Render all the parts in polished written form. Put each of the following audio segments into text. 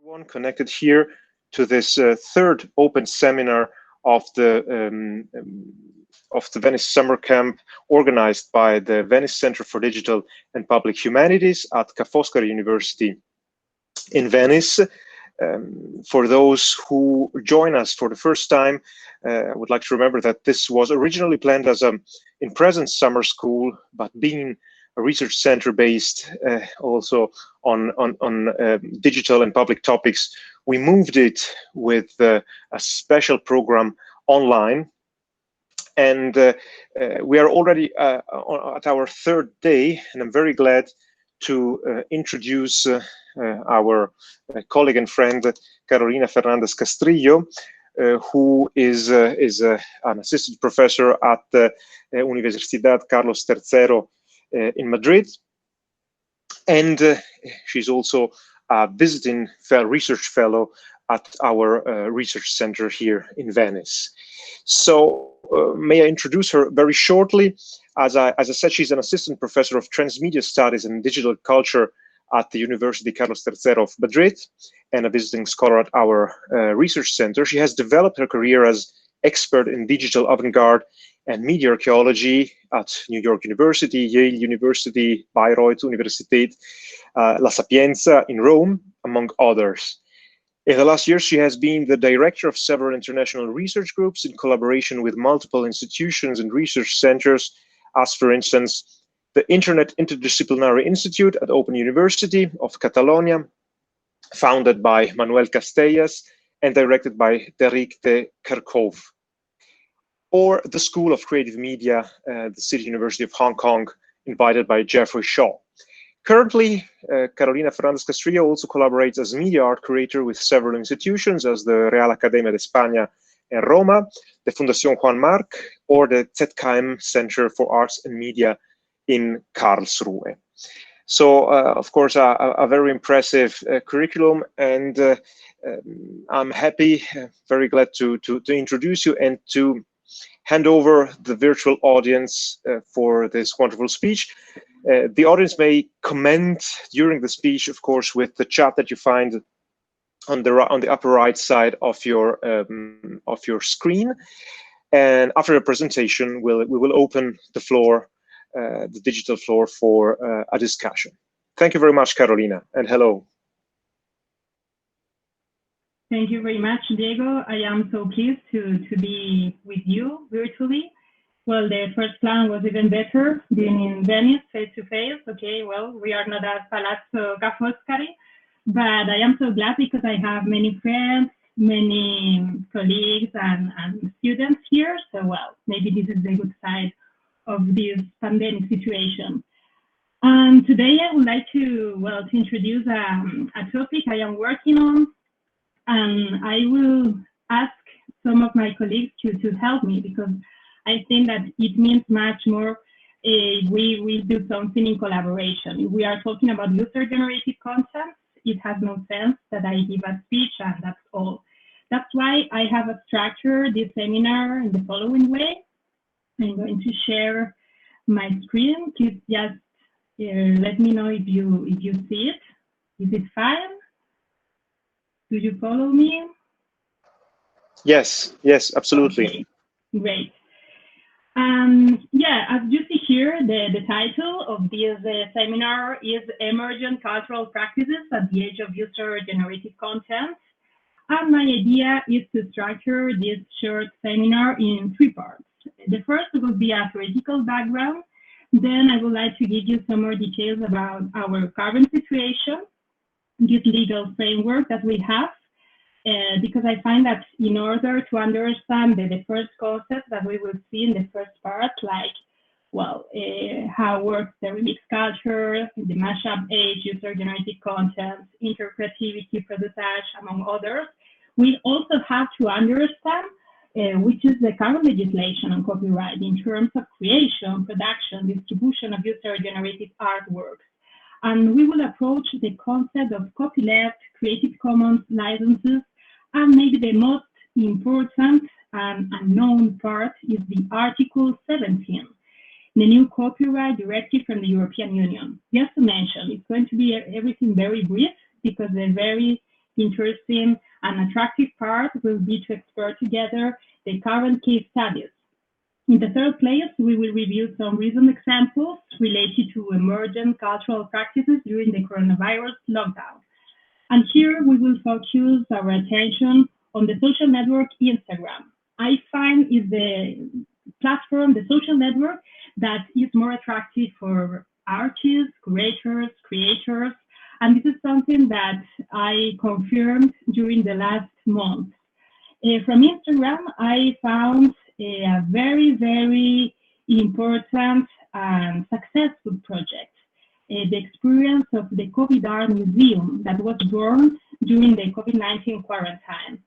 Everyone connected here to this third open seminar of the Venice Summer Camp, organized by the Venice Center for Digital and Public Humanities at Ca' Foscari University in Venice. For those who join us for the first time, I would like to remember that this was originally planned as a in-presence summer school, but being a research center based also on digital and public topics, we moved it with a special program online. And we are already at our third day, and I'm very glad to introduce our colleague and friend, Carolina Fernández-Castrillo, who is an assistant professor at the Universidad Carlos III in Madrid. And she's also a visiting research fellow at our research center here in Venice. So may I introduce her very shortly. As I said, she's an assistant professor of Transmedia Studies and Digital Culture at the University Carlos III of Madrid and a visiting scholar at our research center. She has developed her career as expert in digital avant-garde and media archaeology at New York University, Yale University, Bayreuth Universität, La Sapienza in Rome, among others. In the last years, she has been the director of several international research groups in collaboration with multiple institutions and research centers, as for instance, the Internet Interdisciplinary Institute at Open University of Catalonia, founded by Manuel Castellas and directed by Derrick de Kerkhove, or the School of Creative Media, the City University of Hong Kong, invited by Jeffrey Shaw. Currently, Carolina Fernández-Castrillo also collaborates as media art curator with several institutions as the Real Academia de España in Roma, the Fundación Juan Marc, or the ZKM Center for Arts and Media in Karlsruhe. So, of course, a very impressive curriculum, and I'm happy, very glad to introduce you and to hand over the virtual audience for this wonderful speech. The audience may comment during the speech, of course, with the chat that you find on the upper right side of your screen. And after the presentation, we will open the floor, the digital floor, for a discussion. Thank you very much, Carolina, and hello. Thank you very much, Diego. I am so pleased to be with you virtually. Well, the first plan was even better, being in Venice face-to-face. Okay, well, we are not at Palazzo Ca' Foscari, but I am so glad because I have many friends, many colleagues and students here. So, well, maybe this is the good side of this pandemic situation. And today I would like to introduce a topic I am working on, and I will ask some of my colleagues to help me, because I think that it means much more if we do something in collaboration. If we are talking about user-generated content, it has no sense that I give a speech and that's all. That's why I have structured this seminar in the following way. I'm going to share my screen. Please just let me know if you see it. Is it fine? Do you follow me? Yes, absolutely. Okay, great. Yeah, as you see here, the title of this seminar is Emergent Cultural Practices at the Age of User-Generated Content. And my idea is to structure this short seminar in three parts. The first will be a theoretical background. Then I would like to give you some more details about our current situation, this legal framework that we have, because I find that in order to understand the first concept that we will see in the first part, like, well, how works the remix culture, the mashup age, user-generated content, interactivity, produciage, among others, we also have to understand which is the current legislation on copyright in terms of creation, production, distribution of user-generated artworks. And we will approach the concept of copyleft, Creative Commons licenses, and maybe the most important and unknown part is the Article 17, the new copyright directive from the European Union. Just to mention, it's going to be everything very brief because the very interesting and attractive part will be to explore together the current case studies. In the third place, we will review some recent examples related to emergent cultural practices during the coronavirus lockdown. And here we will focus our attention on the social network Instagram. I find is the platform, the social network that is more attractive for artists, curators, creators, and this is something that I confirmed during the last month. From Instagram, I found a very, very important and successful project. The experience of the COVID Art Museum that was born during the COVID-19 quarantine.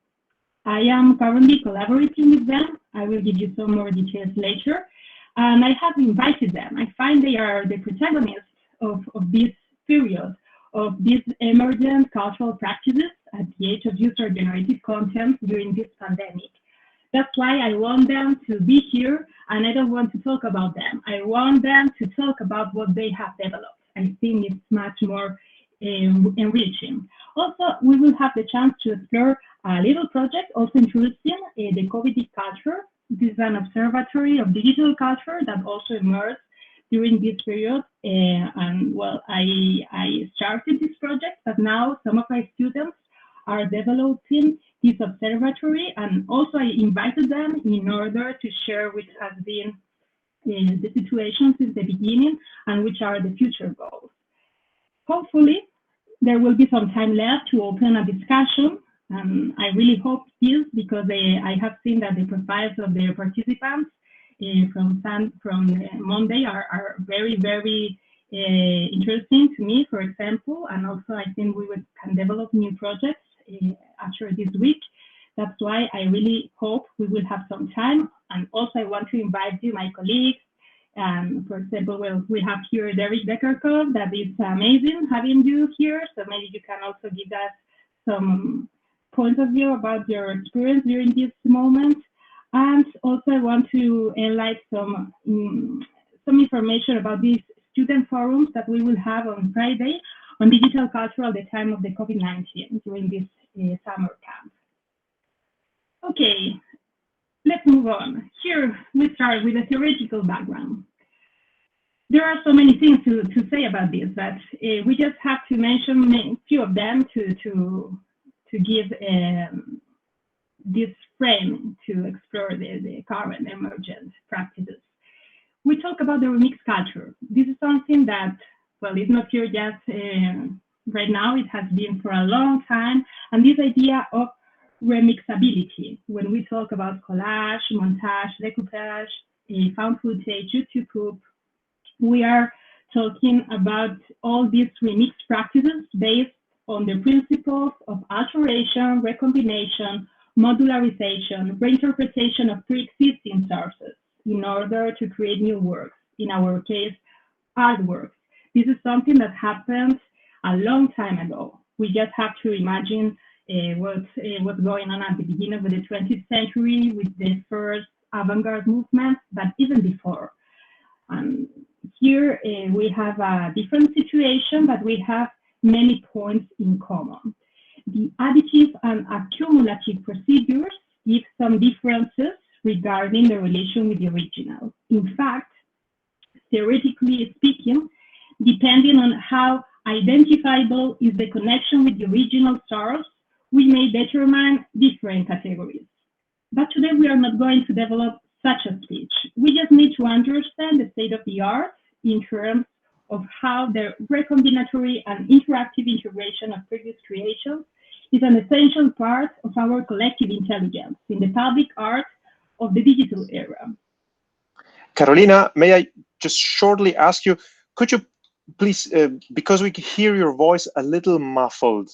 I am currently collaborating with them. I will give you some more details later. And I have invited them. I find they are the protagonists of this period, of these emergent cultural practices at the age of user-generated content during this pandemic. That's why I want them to be here, and I don't want to talk about them. I want them to talk about what they have developed. I think it's much more enriching. Also, we will have the chance to explore a little project also introducing the COVID culture. This is an observatory of digital culture that also emerged during this period. And well, I started this project, but now some of my students are developing this observatory, and also I invited them in order to share which has been the situation since the beginning and which are the future goals. Hopefully, there will be some time left to open a discussion. I really hope this, because I have seen that the profiles of the participants from Monday are very, very interesting to me, for example, and also I think we can develop new projects after this week. That's why I really hope we will have some time. And also I want to invite you, my colleagues. For example, well, we have here Derek Deckerkov. That is amazing having you here. So maybe you can also give us some points of view about your experience during this moment. And also I want to enlighten some information about these student forums that we will have on Friday on digital culture at the time of the COVID-19 during this summer camp. Okay, let's move on. Here we start with a theoretical background. There are so many things to say about this, but we just have to mention a few of them to give this frame to explore the current emergent practices. We talk about the remix culture. This is something that, well, it's not here just right now, it has been for a long time. And this idea of remixability, when we talk about collage, montage, decoupage, found footage, YouTube poop, we are talking about all these remix practices based on the principles of alteration, recombination, modularization, reinterpretation of pre-existing sources in order to create new works, in our case, artworks. This is something that happened a long time ago. We just have to imagine what's going on at the beginning of the 20th century with the first avant-garde movement, but even before. Here we have a different situation, but we have many points in common. The additive and accumulative procedures give some differences regarding the relation with the original. In fact, theoretically speaking, depending on how identifiable is the connection with the original source, we may determine different categories. But today we are not going to develop such a speech. We just need to understand the state of the art in terms of how the recombinatory and interactive integration of previous creations is an essential part of our collective intelligence in the public art of the digital era. Carolina, may I just shortly ask you, could you please, because we can hear your voice a little muffled,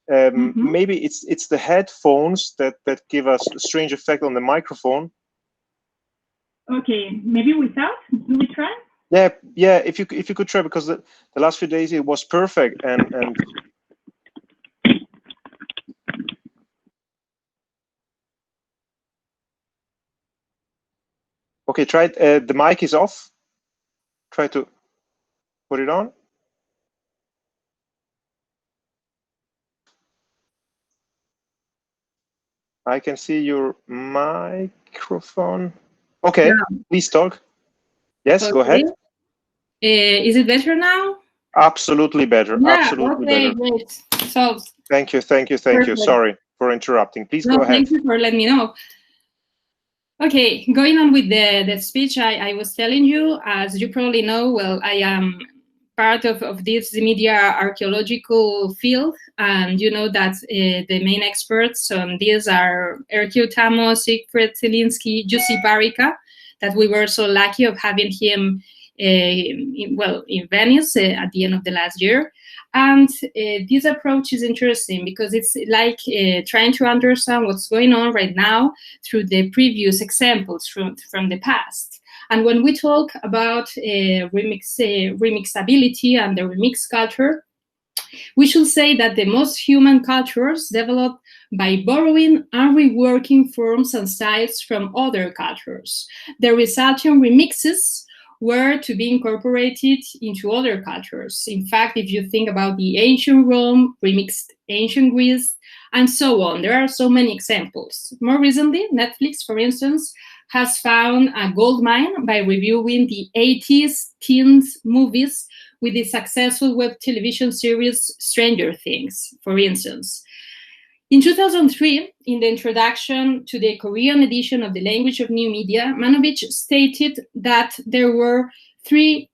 maybe it's the headphones that give us a strange effect on the microphone. Okay, maybe without, do we try? Yeah, if you could try, because the last few days it was perfect and okay, try it. The mic is off. Try to put it on. I can see your microphone. Okay, No. please talk. Yes, Okay. go ahead. Is it better now? Absolutely better. Yeah, Absolutely okay, better. great. So Thank you, thank you, thank you. perfect. Sorry for interrupting. Please No, go ahead. thank you for letting me know. Okay, going on with the speech I was telling you, as you probably know, well, I am part of this media archaeological field, and you know that the main experts on this are Erkio Tamo, Siegfried Zielinski, Jussi Parikka, that we were so lucky of having him in Venice at the end of the last year. And this approach is interesting because it's like trying to understand what's going on right now through the previous examples from the past. And when we talk about remixability and the remix culture, we should say that the most human cultures develop by borrowing and reworking forms and styles from other cultures. The resulting remixes were to be incorporated into other cultures. In fact, if you think about the ancient Rome, remixed ancient Greece, and so on, there are so many examples. More recently, Netflix, for instance, has found a gold mine by reviewing the 80s teens movies with the successful web television series Stranger Things, for instance. In 2003, in the introduction to the Korean edition of The Language of New Media, Manovich stated that there were three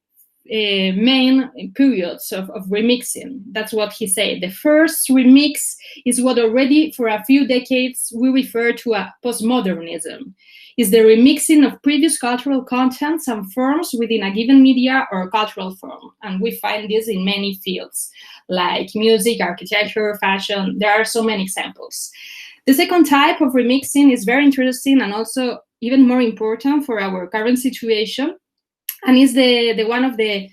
main periods of remixing. That's what he said. The first remix is what already for a few decades we refer to as postmodernism. Is the remixing of previous cultural contents and forms within a given media or cultural form. And we find this in many fields, like music, architecture, fashion. There are so many examples. The second type of remixing is very interesting and also even more important for our current situation, and is the one of the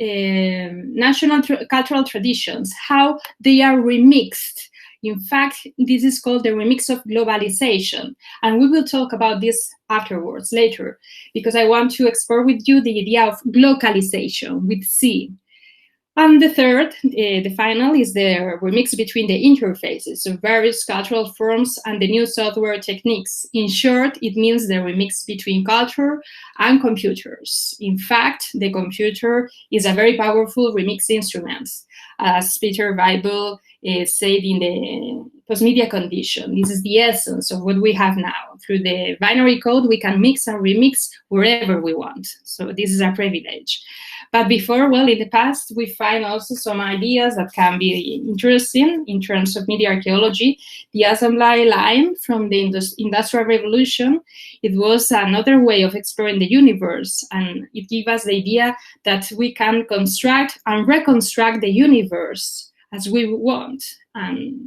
national cultural traditions, how they are remixed. In fact, this is called the remix of globalization. And we will talk about this afterwards, later, because I want to explore with you the idea of glocalization with C. And the third, the final, is the remix between the interfaces of various cultural forms and the new software techniques. In short, it means the remix between culture and computers. In fact, the computer is a very powerful remix instrument, as Peter Weibel said in the postmedia condition. This is the essence of what we have now. Through the binary code, we can mix and remix wherever we want. So this is a privilege. But before, well, in the past, we find also some ideas that can be interesting in terms of media archaeology. The assembly line from the Industrial Revolution, it was another way of exploring the universe. And it gave us the idea that we can construct and reconstruct the universe as we want. And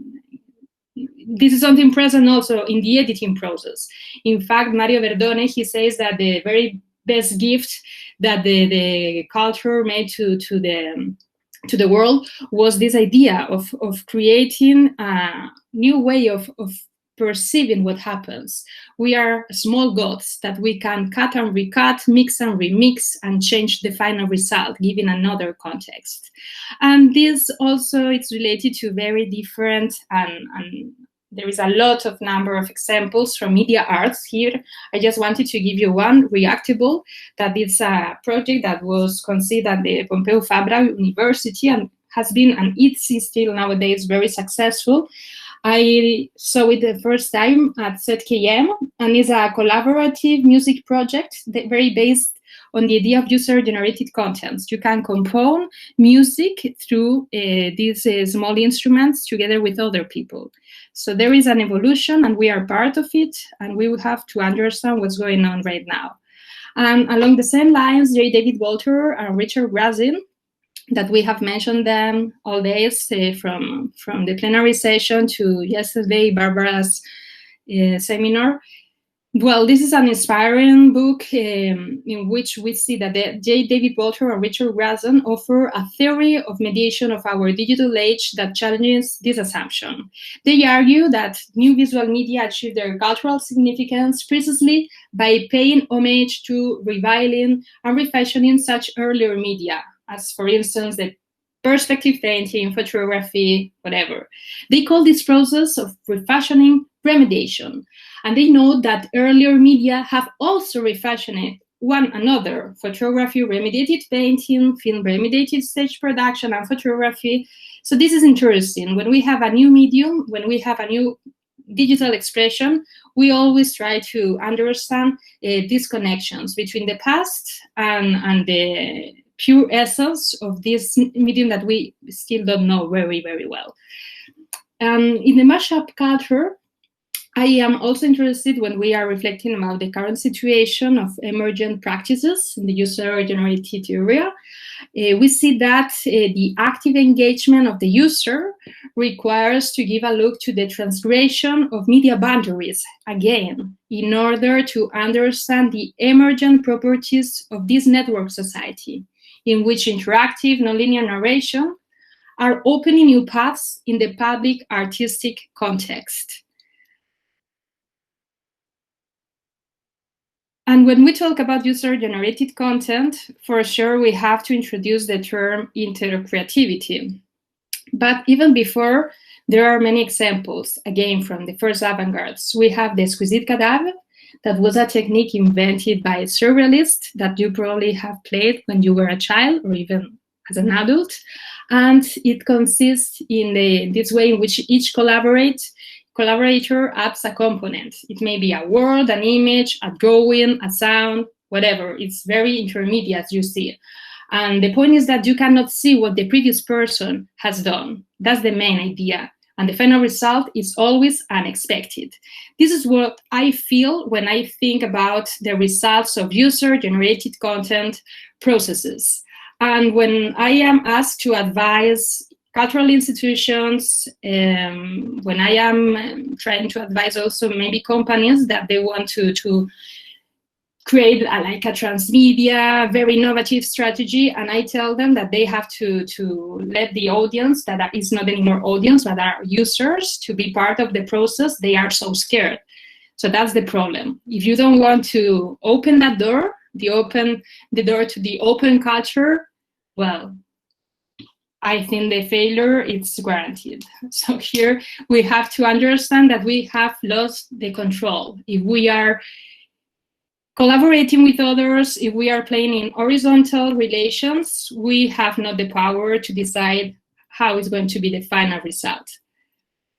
this is something present also in the editing process. In fact, Mario Verdone, he says that the very best gift that the culture made to the world was this idea of creating a new way of perceiving what happens. We are small gods that we can cut and recut, mix and remix, and change the final result, giving another context. And this also is related to very different and there is a lot of number of examples from media arts here. I just wanted to give you one, Reactable, that is a project that was conceived at the Pompeu Fabra University and has been, and it's still nowadays very successful. I saw it the first time at ZKM, and it's a collaborative music project that very based on the idea of user-generated contents. You can compose music through these small instruments together with other people. So there is an evolution, and we are part of it, and we will have to understand what's going on right now. And along the same lines, J. David Walter and Richard Grazin, that we have mentioned them all days, from the plenary session to yesterday, Barbara's seminar. Well, this is an inspiring book in which we see that J. David Walter and Richard Grazin offer a theory of mediation of our digital age that challenges this assumption. They argue that new visual media achieve their cultural significance precisely by paying homage to, reviling, and refashioning such earlier media, as for instance, the perspective painting, photography, whatever. They call this process of refashioning remediation. And they know that earlier media have also refashioned one another: photography, remediated painting, film, remediated stage production, and photography. So this is interesting. When we have a new medium, when we have a new digital expression, we always try to understand these connections between the past and the pure essence of this medium that we still don't know very, very well. In the mashup culture, I am also interested when we are reflecting about the current situation of emergent practices in the user-generated area. We see that the active engagement of the user requires to give a look to the transgression of media boundaries, again, in order to understand the emergent properties of this network society, in which interactive nonlinear narration are opening new paths in the public artistic context. And when we talk about user-generated content, for sure we have to introduce the term interactivity. But even before, there are many examples, again, from the first avant-gardes. We have the exquisite cadavre, that was a technique invented by surrealists that you probably have played when you were a child or even as an adult. And it consists in this way in which each collaborator adds a component. It may be a word, an image, a drawing, a sound, whatever. It's very intermediate, you see. And the point is that you cannot see what the previous person has done. That's the main idea. And the final result is always unexpected. This is what I feel when I think about the results of user-generated content processes. And when I am asked to advise cultural institutions, when I am trying to advise also maybe companies that they want to create like a transmedia, very innovative strategy, and I tell them that they have to let the audience, that is not anymore audience, but are users, to be part of the process, they are so scared. So that's the problem. If you don't want to open that door, the door to the open culture, well, I think the failure is guaranteed. So here we have to understand that we have lost the control. If we are collaborating with others, if we are playing in horizontal relations, we have not the power to decide how it's going to be the final result.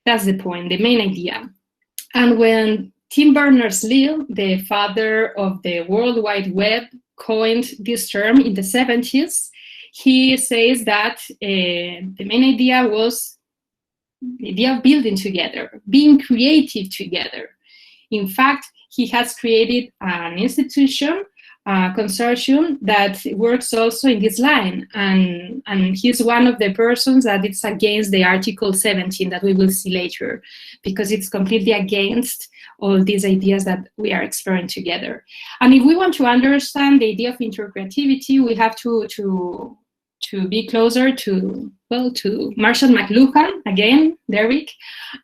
That's the point, the main idea. And when Tim Berners-Lee, the father of the World Wide Web, coined this term in the 70s, he says that the main idea was the idea of building together, being creative together. In fact, he has created an institution, a consortium that works also in this line. And he's one of the persons that it's against the Article 17 that we will see later, because it's completely against all these ideas that we are exploring together. And if we want to understand the idea of interactivity, we have to be closer to Marshall McLuhan, again, Derek,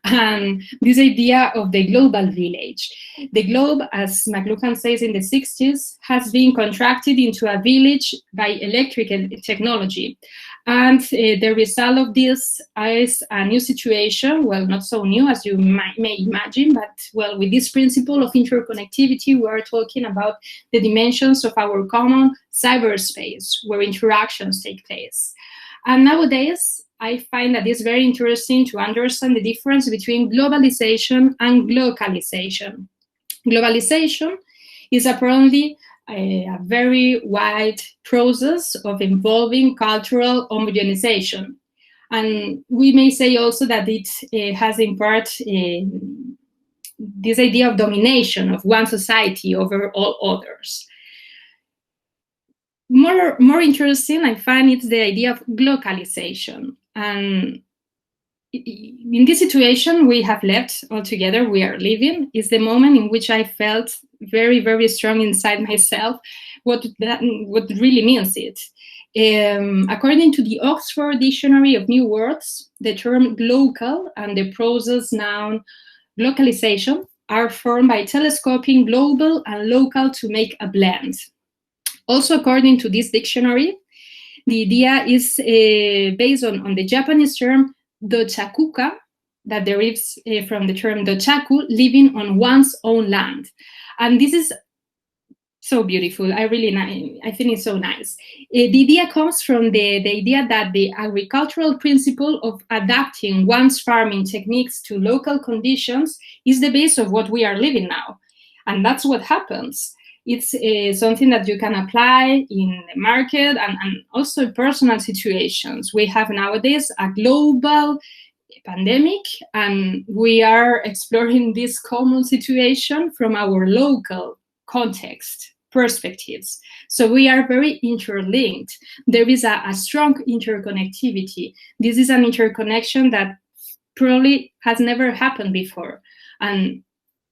and this idea of the global village. The globe, as McLuhan says in the 60s, has been contracted into a village by electrical technology. And the result of this is a new situation, well, not so new as you may imagine, but well, with this principle of interconnectivity, we are talking about the dimensions of our common cyberspace where interactions take place. And nowadays, I find that it's very interesting to understand the difference between globalization and localization. Globalization is apparently a very wide process of involving cultural homogenization. And we may say also that it has in part this idea of domination of one society over all others. More interesting, I find it's the idea of localization. And in this situation we have left altogether, we are living, is the moment in which I felt very, very strong inside myself what really means it. According to the Oxford Dictionary of New Words, the term local and the process noun localization are formed by telescoping global and local to make a blend. Also, according to this dictionary, The idea is based on the Japanese term dochakuka, that derives from the term dochaku, living on one's own land. And this is so beautiful. I think it's so nice. The idea comes from the idea that the agricultural principle of adapting one's farming techniques to local conditions is the base of what we are living now. And that's what happens. It's something that you can apply in the market and also in personal situations. We have nowadays a global pandemic, and we are exploring this common situation from our local context perspectives. So we are very interlinked. There is a strong interconnectivity. This is an interconnection that probably has never happened before, and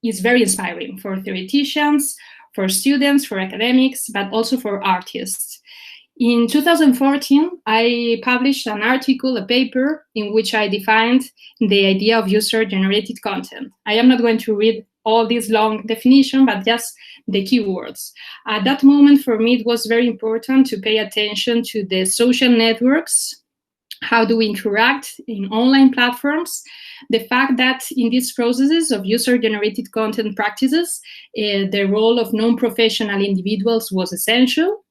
is very inspiring for theoreticians, for students, for academics, but also for artists. In 2014, I published an article, a paper, in which I defined the idea of user-generated content. I am not going to read all this long definition, but just the keywords. At that moment, for me, it was very important to pay attention to the social networks. How do we interact in online platforms? The fact that in these processes of user-generated content practices, the role of non-professional individuals was essential.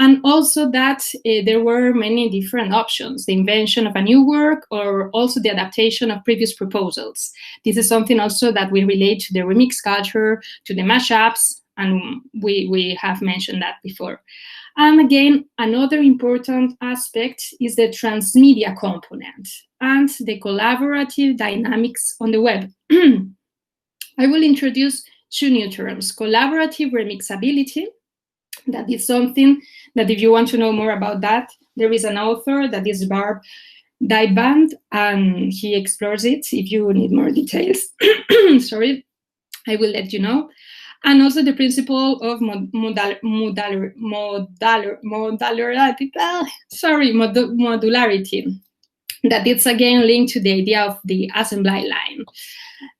And also that there were many different options, the invention of a new work or also the adaptation of previous proposals. This is something also that we relate to the remix culture, to the mashups, and we have mentioned that before. And again, another important aspect is the transmedia component and the collaborative dynamics on the web. I will introduce two new terms: collaborative remixability. That is something that, if you want to know more about that, there is an author that is Barb Dyband, and he explores it. If you need more details, sorry, I will let you know. And also the principle of modularity, that it's again linked to the idea of the assembly line.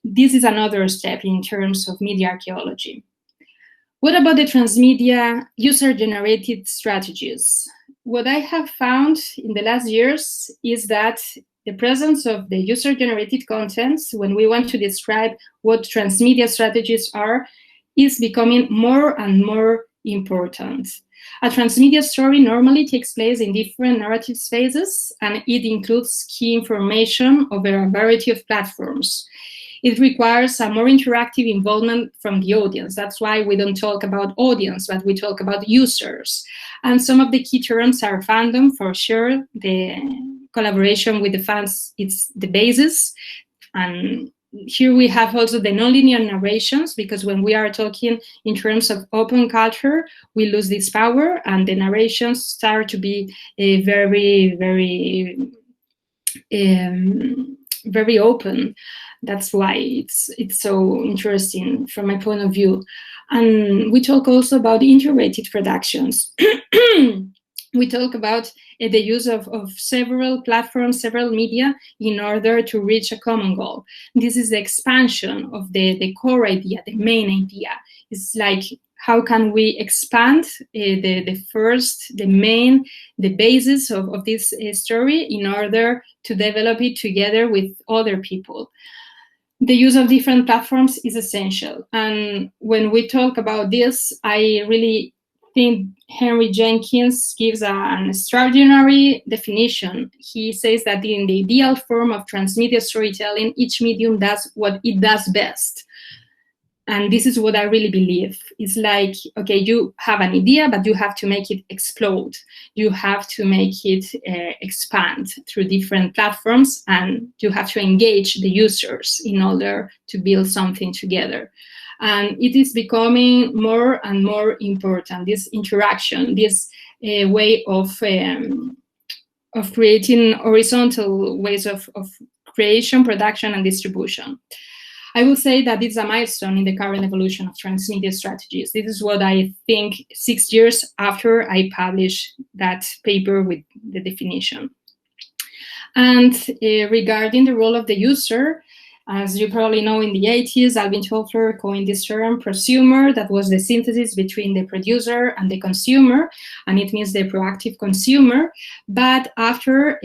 This is another step in terms of media archaeology. What about the transmedia user-generated strategies? What I have found in the last years is that the presence of the user-generated contents, when we want to describe what transmedia strategies are, is becoming more and more important. A transmedia story normally takes place in different narrative spaces, and it includes key information over a variety of platforms. It requires a more interactive involvement from the audience. That's why we don't talk about audience, but we talk about users. And some of the key terms are fandom, for sure. The collaboration with the fans, it's the basis. And here we have also the nonlinear narrations, because when we are talking in terms of open culture, we lose this power, and the narrations start to be very, very open. That's why it's so interesting from my point of view. And we talk also about integrated productions. We talk about the use of several platforms, several media, in order to reach a common goal. This is the expansion of the core idea, the main idea. It's like, how can we expand the basis of this story in order to develop it together with other people? The use of different platforms is essential. And when we talk about this, I really think Henry Jenkins gives an extraordinary definition. He says that in the ideal form of transmedia storytelling, each medium does what it does best. And this is what I really believe. It's like, okay, you have an idea, but you have to make it explode. You have to make it expand through different platforms, and you have to engage the users in order to build something together. And it is becoming more and more important, this interaction, this way of creating horizontal ways of creation, production, and distribution. I will say that it's a milestone in the current evolution of transmedia strategies. This is what I think 6 years after I published that paper with the definition. And regarding the role of the user, As you probably know, in the 80s, Alvin Toffler coined this term prosumer. That was the synthesis between the producer and the consumer, and it means the proactive consumer. But after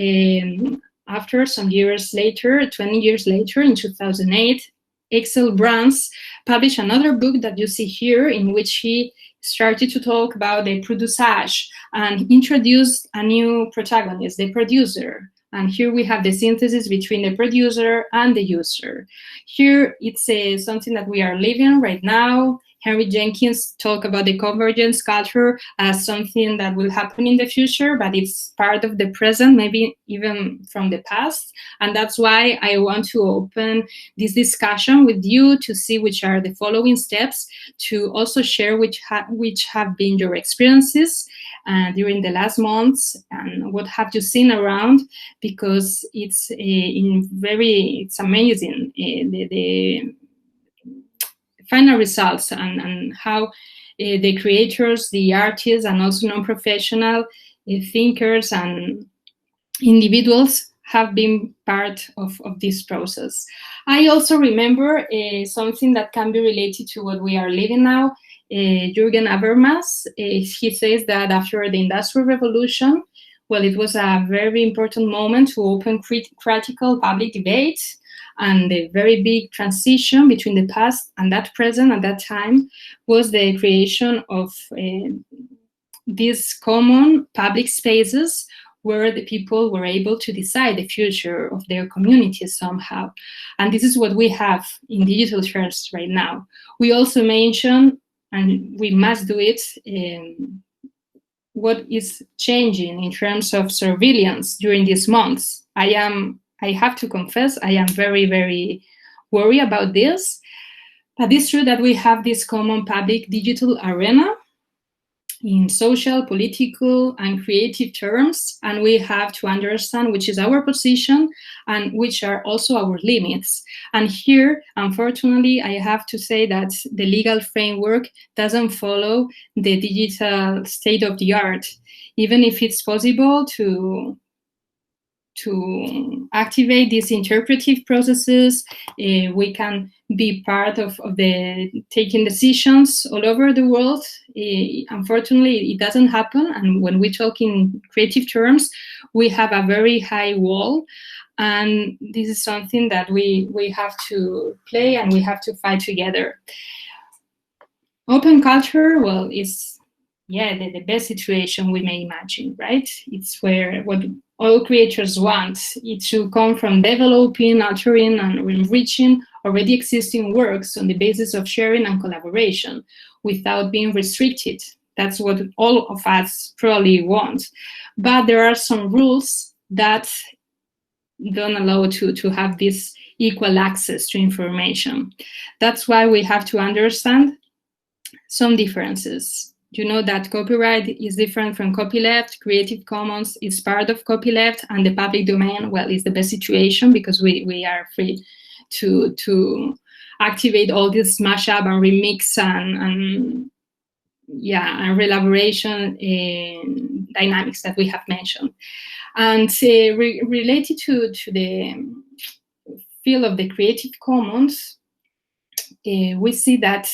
some years later, 20 years later, in 2008, Axel Brands published another book that you see here, in which he started to talk about the producage and introduced a new protagonist, the producer. And here we have the synthesis between the producer and the user. Here it's something that we are living right now. Henry Jenkins talked about the convergence culture as something that will happen in the future, but it's part of the present, maybe even from the past. And that's why I want to open this discussion with you to see which are the following steps, to also share which have been your experiences during the last months and what have you seen around, because it's amazing the final results and how the creators, the artists, and also non-professional thinkers and individuals have been part of this process. I also remember something that can be related to what we are living now. Jürgen Habermas, he says that after the Industrial Revolution, well, it was a very important moment to open critical public debate, and the very big transition between the past and that present at that time was the creation of these common public spaces where the people were able to decide the future of their communities somehow. And this is what we have in digital terms right now. We also mention, and we must do it, what is changing in terms of surveillance during these months. I have to confess, I am very, very worried about this. But it's true that we have this common public digital arena in social, political, and creative terms, and we have to understand which is our position and which are also our limits. And here, unfortunately, I have to say that the legal framework doesn't follow the digital state of the art, even if it's possible to activate these interpretive processes. We can be part of the taking decisions all over the world. Unfortunately, it doesn't happen. And when we talk in creative terms, we have a very high wall. And this is something that we have to play and we have to fight together. Open culture, well, is the best situation we may imagine, right? It's where what all creators want. It should come from developing, altering, and enriching already existing works on the basis of sharing and collaboration without being restricted. That's what all of us probably want. But there are some rules that don't allow to have this equal access to information. That's why we have to understand some differences. You know that copyright is different from copyleft. Creative Commons is part of copyleft, and the public domain, well, is the best situation because we are free to activate all this mashup and remix and relaboration dynamics that we have mentioned. And related to the field of the Creative Commons, we see that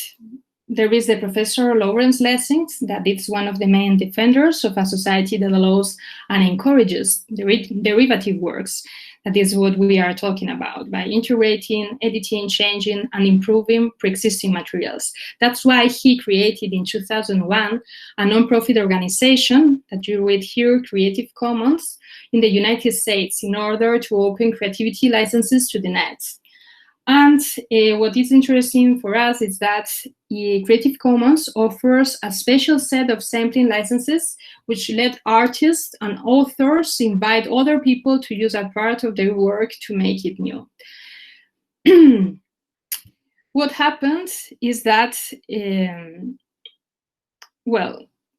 there is the Professor Lawrence Lessig, that is one of the main defenders of a society that allows and encourages derivative works. That is what we are talking about, by integrating, editing, changing, and improving pre-existing materials. That's why he created in 2001 a non-profit organization that you read here, Creative Commons, in the United States, in order to open creativity licenses to the net. And what is interesting for us is that Creative Commons offers a special set of sampling licenses which let artists and authors invite other people to use a part of their work to make it new. What happens is that,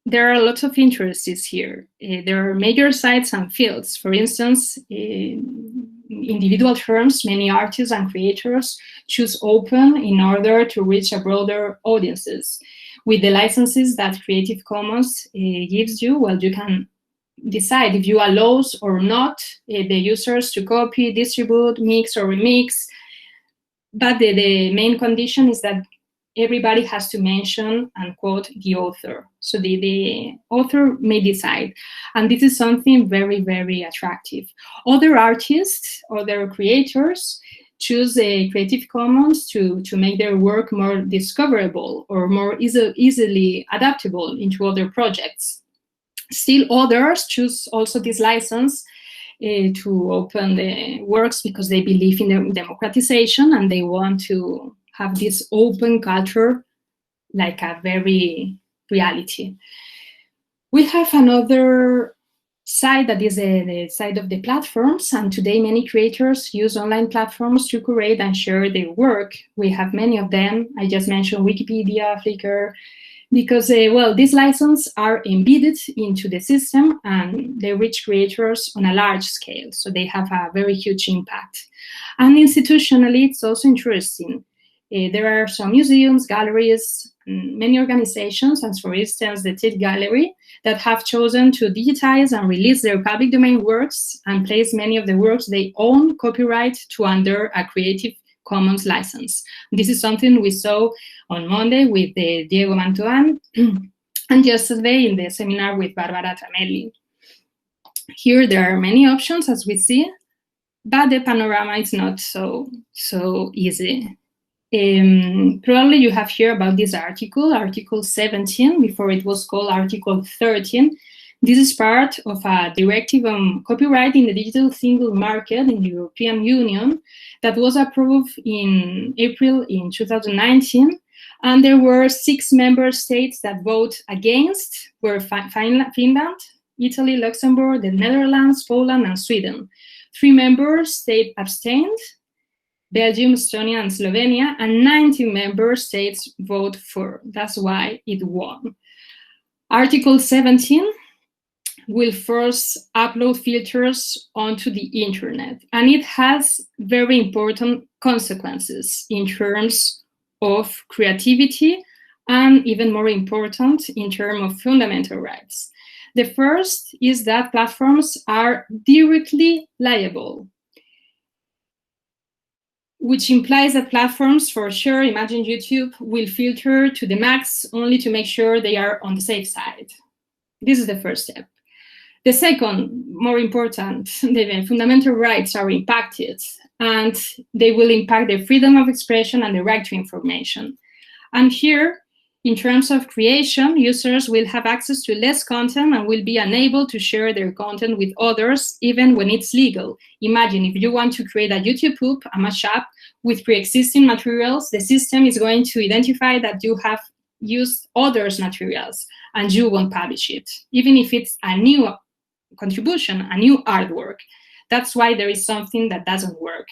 there are lots of interests here. There are major sites and fields. For instance, in individual terms, many artists and creators choose open in order to reach a broader audiences. With the licenses that Creative Commons gives you, well, you can decide if you allow or not the users to copy, distribute, mix or remix, but the main condition is that everybody has to mention and quote the author. So the author may decide. And this is something very, very attractive. Other artists, other creators choose a Creative Commons to make their work more discoverable or more easily adaptable into other projects. Still others choose also this license to open the works because they believe in the democratization and they want to have this open culture like a very reality. We have another side that is the side of the platforms, and today many creators use online platforms to curate and share their work. We have many of them. I just mentioned Wikipedia, Flickr, because, well, these licenses are embedded into the system and they reach creators on a large scale, so they have a very huge impact. And institutionally, it's also interesting. There are some museums, galleries, many organizations, as for instance, the Tate Gallery, that have chosen to digitize and release their public domain works and place many of the works they own copyright to under a Creative Commons license. This is something we saw on Monday with Diego Mantoan and yesterday in the seminar with Barbara Tramelli. Here there are many options, as we see, but the panorama is not so easy. Probably you have heard about this article, Article 17, before it was called Article 13. This is part of a directive on copyright in the digital single market in the European Union that was approved in April in 2019. And there were 6 member states that voted against, were Finland, Italy, Luxembourg, the Netherlands, Poland, and Sweden. 3 member states abstained, Belgium, Estonia, and Slovenia, and 19 member states vote for. That's why it won. Article 17 will force upload filters onto the internet, and it has very important consequences in terms of creativity and even more important in terms of fundamental rights. The first is that platforms are directly liable, which implies that platforms, for sure, imagine YouTube, will filter to the max only to make sure they are on the safe side. This is the first step. The second, more important, the fundamental rights are impacted, and they will impact the freedom of expression and the right to information. And here, in terms of creation, users will have access to less content and will be unable to share their content with others, even when it's legal. Imagine if you want to create a YouTube poop, a mashup with pre-existing materials, the system is going to identify that you have used others' materials and you won't publish it, even if it's a new contribution, a new artwork. That's why there is something that doesn't work.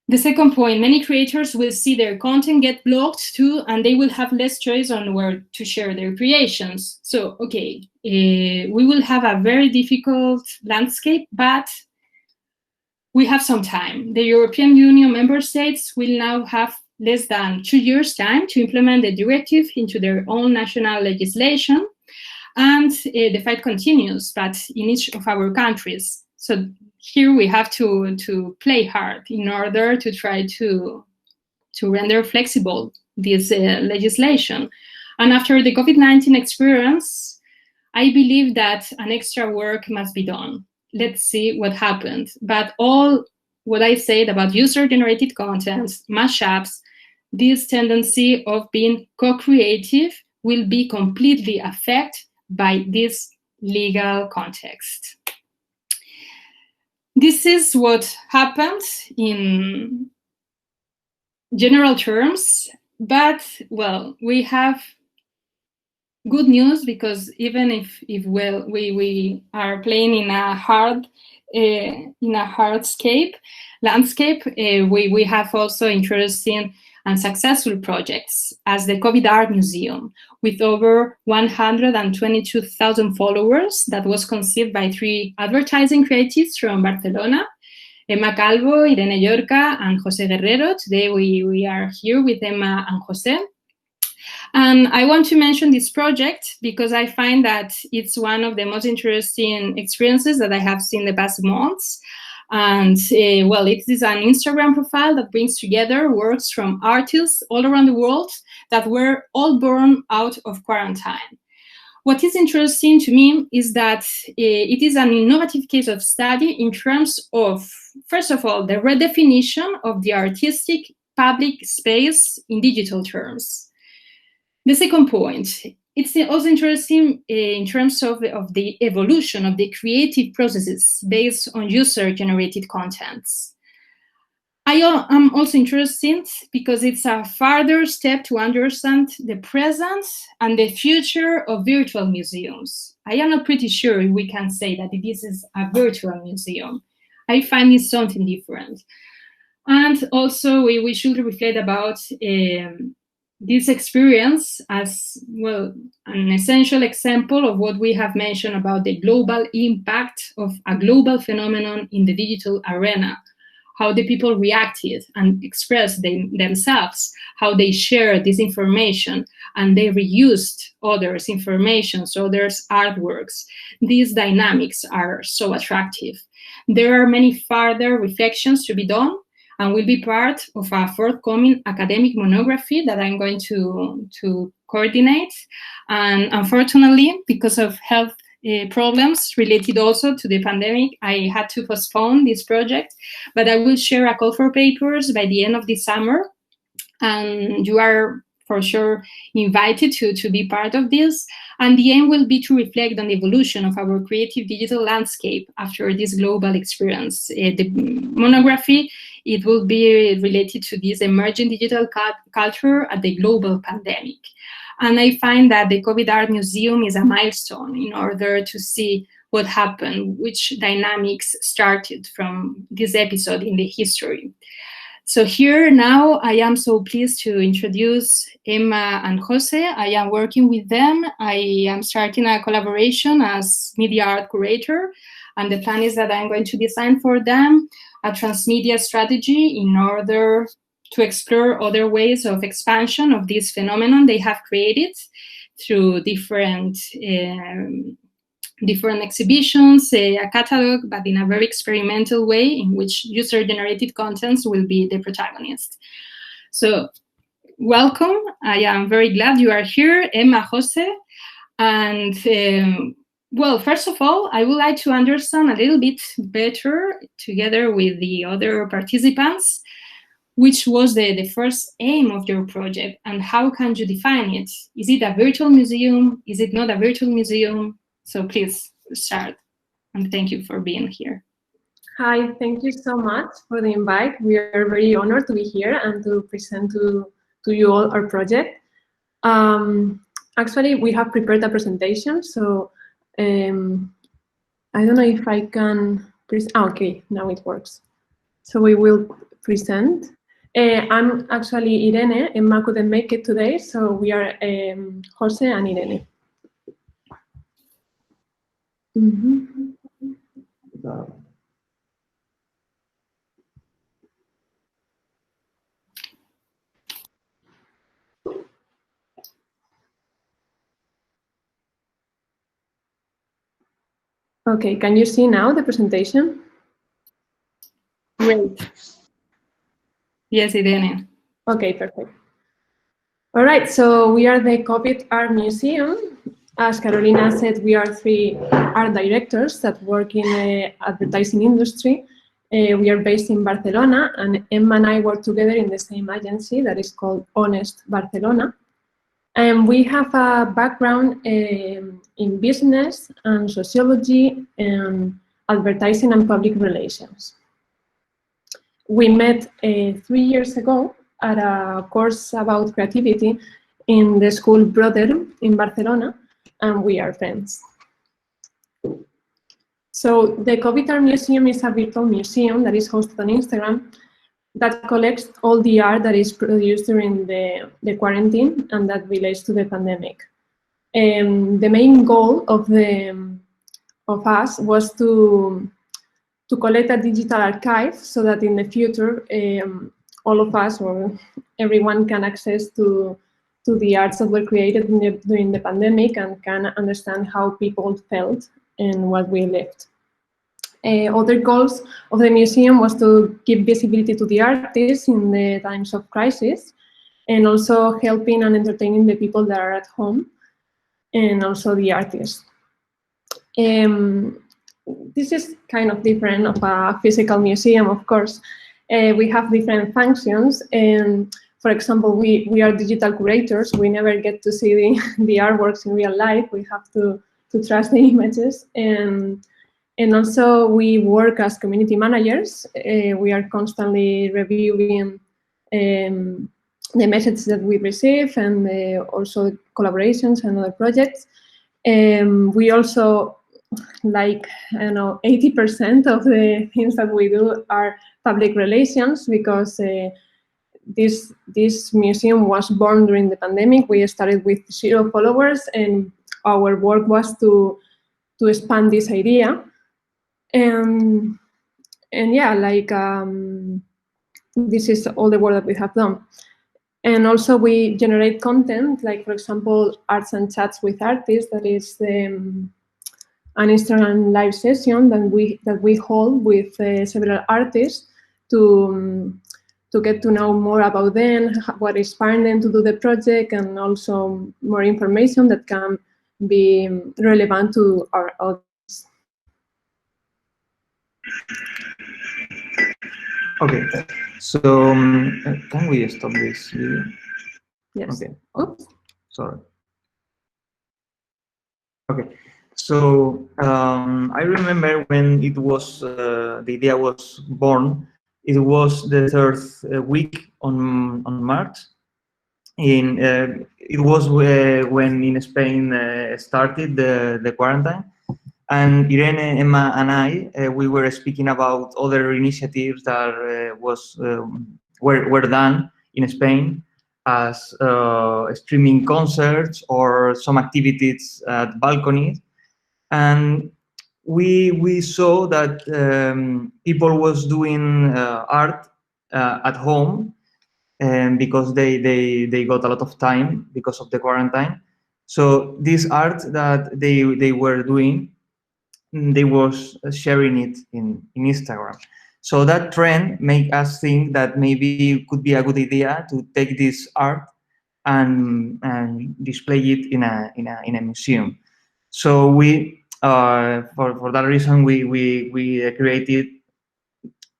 The second point, many creators will see their content get blocked too, and they will have less choice on where to share their creations. So, okay, we will have a very difficult landscape, but we have some time. The European Union member states will now have less than 2 years' time to implement the directive into their own national legislation, and the fight continues, but in each of our countries. So here we have to play hard in order to try to render flexible this legislation. And after the COVID-19 experience, I believe that an extra work must be done. Let's see what happened. But all what I said about user-generated content, mashups, this tendency of being co-creative will be completely affected by this legal context. This is what happened in general terms, but, well, we have good news because even if we are playing in a landscape, we have also interesting and successful projects as the COVID Art Museum with over 122,000 followers that was conceived by 3 advertising creatives from Barcelona, Emma Calvo, Irene Llorca, and José Guerrero. Today we are here with Emma and José. And I want to mention this project because I find that it's one of the most interesting experiences that I have seen the past months. And well, it is an Instagram profile that brings together works from artists all around the world that were all born out of quarantine. What is interesting to me is that it is an innovative case of study in terms of, first of all, the redefinition of the artistic public space in digital terms. The second point, it's also interesting in terms of the evolution of the creative processes based on user-generated contents. I am also interested because it's a further step to understand the present and the future of virtual museums. I am not pretty sure if we can say that this is a virtual museum. I find it something different. And also we should reflect about this experience as, well, an essential example of what we have mentioned about the global impact of a global phenomenon in the digital arena, how the people reacted and expressed themselves, how they shared this information, and they reused others' information, others' artworks. These dynamics are so attractive. There are many further reflections to be done, and will be part of a forthcoming academic monography that I'm going to coordinate. And unfortunately, because of health problems related also to the pandemic, I had to postpone this project, but I will share a call for papers by the end of the summer, and you are for sure invited to be part of this. And the aim will be to reflect on the evolution of our creative digital landscape after this global experience. The monography, it will be related to this emerging digital culture at the global pandemic. And I find that the COVID Art Museum is a milestone in order to see what happened, which dynamics started from this episode in the history. So here now I am so pleased to introduce Emma and Jose. I am working with them. I am starting a collaboration as media art curator, and the plan is that I'm going to design for them a transmedia strategy in order to explore other ways of expansion of this phenomenon they have created through different exhibitions, a catalog, but in a very experimental way in which user-generated contents will be the protagonist. So welcome. I am very glad you are here, Emma, Jose. And well, first of all, I would like to understand a little bit better, together with the other participants, which was the first aim of your project and how can you define it? Is it a virtual museum? Is it not a virtual museum? So please start, and thank you for being here. Hi, thank you so much for the invite. We are very honored to be here and to present to you all our project. Actually, we have prepared a presentation, so I don't know if I can okay, now it works. So we will present. I'm actually Irene. Emma couldn't make it today, so we are Jose and Irene. Okay, can you see now the presentation? Great. Yes, Irene. Okay, perfect. All right, so we are the COVID Art Museum. As Carolina said, we are 3 art directors that work in the advertising industry. We are based in Barcelona, and Emma and I work together in the same agency that is called Honest Barcelona. And we have a background in business and sociology and advertising and public relations. We met 3 years ago at a course about creativity in the school Brother in Barcelona, and we are friends. So the COVID Art Museum is a virtual museum that is hosted on Instagram that collects all the art that is produced during the quarantine and that relates to the pandemic. The main goal of us was to collect a digital archive so that in the future all of us or everyone can access to the arts that were created during the pandemic and can understand how people felt and what we lived. Other goals of the museum was to give visibility to the artists in the times of crisis, and also helping and entertaining the people that are at home, and also the artists. This is kind of different of a physical museum, of course. We have different functions, and for example, we are digital curators. We never get to see the artworks in real life. We have to trust the images, and also we work as community managers. We are constantly reviewing the messages that we receive, and also collaborations and other projects. We also, like, I don't know, 80% of the things that we do are public relations, because this museum was born during the pandemic. We started with 0 followers, and our work was to expand this idea. And yeah, like, this is all the work that we have done. And also we generate content, like, for example, arts and chats with artists. That is an Instagram live session that we hold with several artists to get to know more about them, what inspired them to do the project, and also more information that can be relevant to our audience. Okay, so can we stop this video? Yes. Okay. Oops. Sorry. Okay. So I remember when it was the idea was born. It was the 3rd week on March. It was when in Spain started the quarantine. And Irene, Emma, and I, we were speaking about other initiatives that were done in Spain, as streaming concerts or some activities at balconies, and we saw that people was doing art at home, because they got a lot of time because of the quarantine. So this art that they were doing, they was sharing it in Instagram. So that trend made us think that maybe it could be a good idea to take this art and display it in a museum. So we, for that reason, we created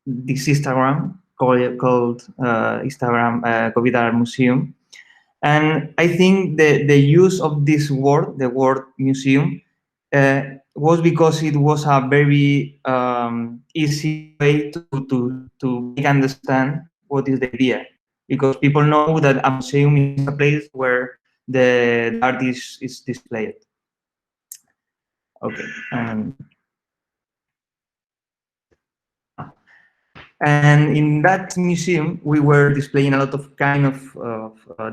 this Instagram called Instagram COVID Art Museum. And I think the use of this word, the word museum, was because it was a very easy way to make understand what is the idea. Because people know that a museum is a place where the art is displayed. Okay. And in that museum, we were displaying a lot of kind of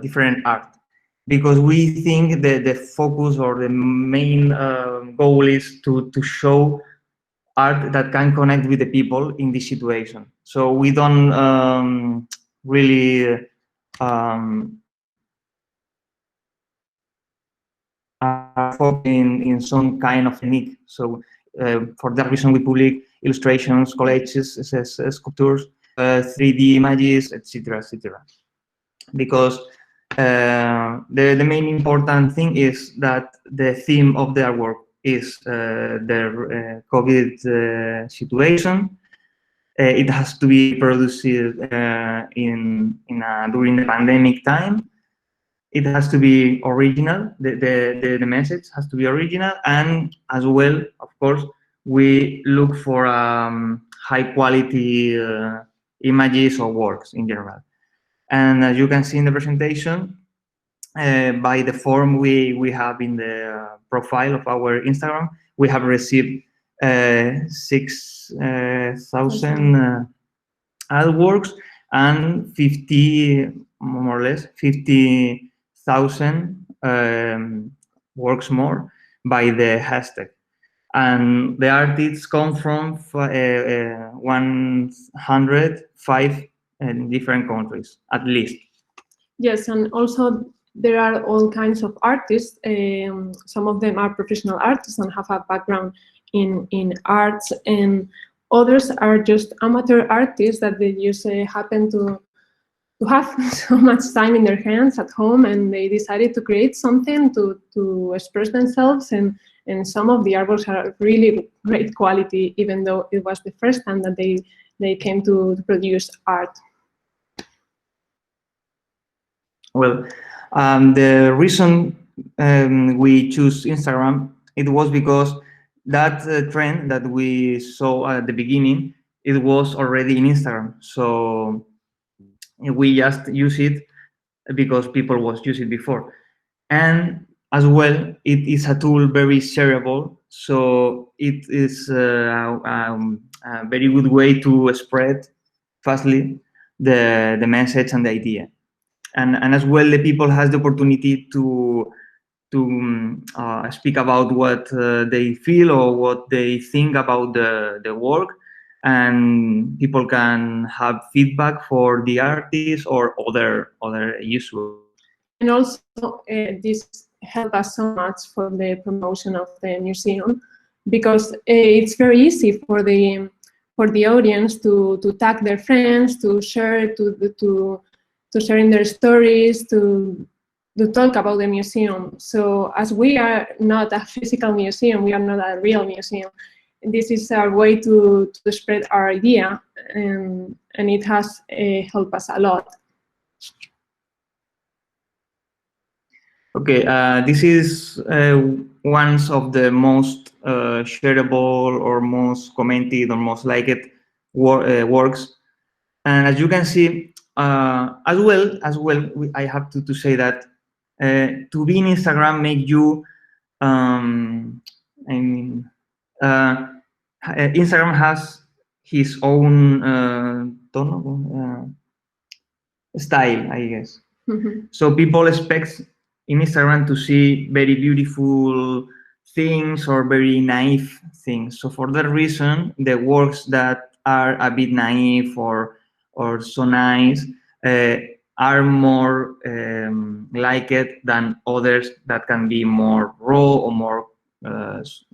different art, because we think that the focus or the main goal is to show art that can connect with the people in this situation. So we don't really focus in some kind of technique. So for that reason, we public illustrations, collages, sculptures, 3D images, etc., etc. Because the main important thing is that the theme of their work is the COVID situation. It has to be produced during the pandemic time. It has to be original. The message has to be original, and as well, of course, we look for high quality images or works in general. And as you can see in the presentation, by the form we have in the profile of our Instagram, we have received 6,000 artworks and 50, more or less, 50,000 works more by the hashtag. And the artists come from 105 different countries, at least. Yes, and also there are all kinds of artists. Some of them are professional artists and have a background in arts, and others are just amateur artists that they just happen to have so much time in their hands at home, and they decided to create something to express themselves, and some of the artworks are really great quality, even though it was the first time that they came to produce art. Well, the reason we choose Instagram, it was because that trend that we saw at the beginning, it was already in Instagram. So we just use it because people was using it before. And as well, it is a tool very shareable. So it is a very good way to spread fastly the message and the idea. And as well, the people has the opportunity to speak about what they feel or what they think about the work, and people can have feedback for the artist or other users. And also, this helped us so much for the promotion of the museum, because it's very easy for the audience to tag their friends, to share, to share in their stories, to talk about the museum. So as we are not a physical museum, we are not a real museum, this is our way to spread our idea, and it has helped us a lot. Okay, this is one of the most shareable or most commented or most liked works. And as you can see, as well, I have to say that to be in Instagram make you, Instagram has his own style, I guess. Mm-hmm. So people expect in Instagram to see very beautiful things or very naive things. So for that reason, the works that are a bit naive or so nice are more liked than others that can be more raw or more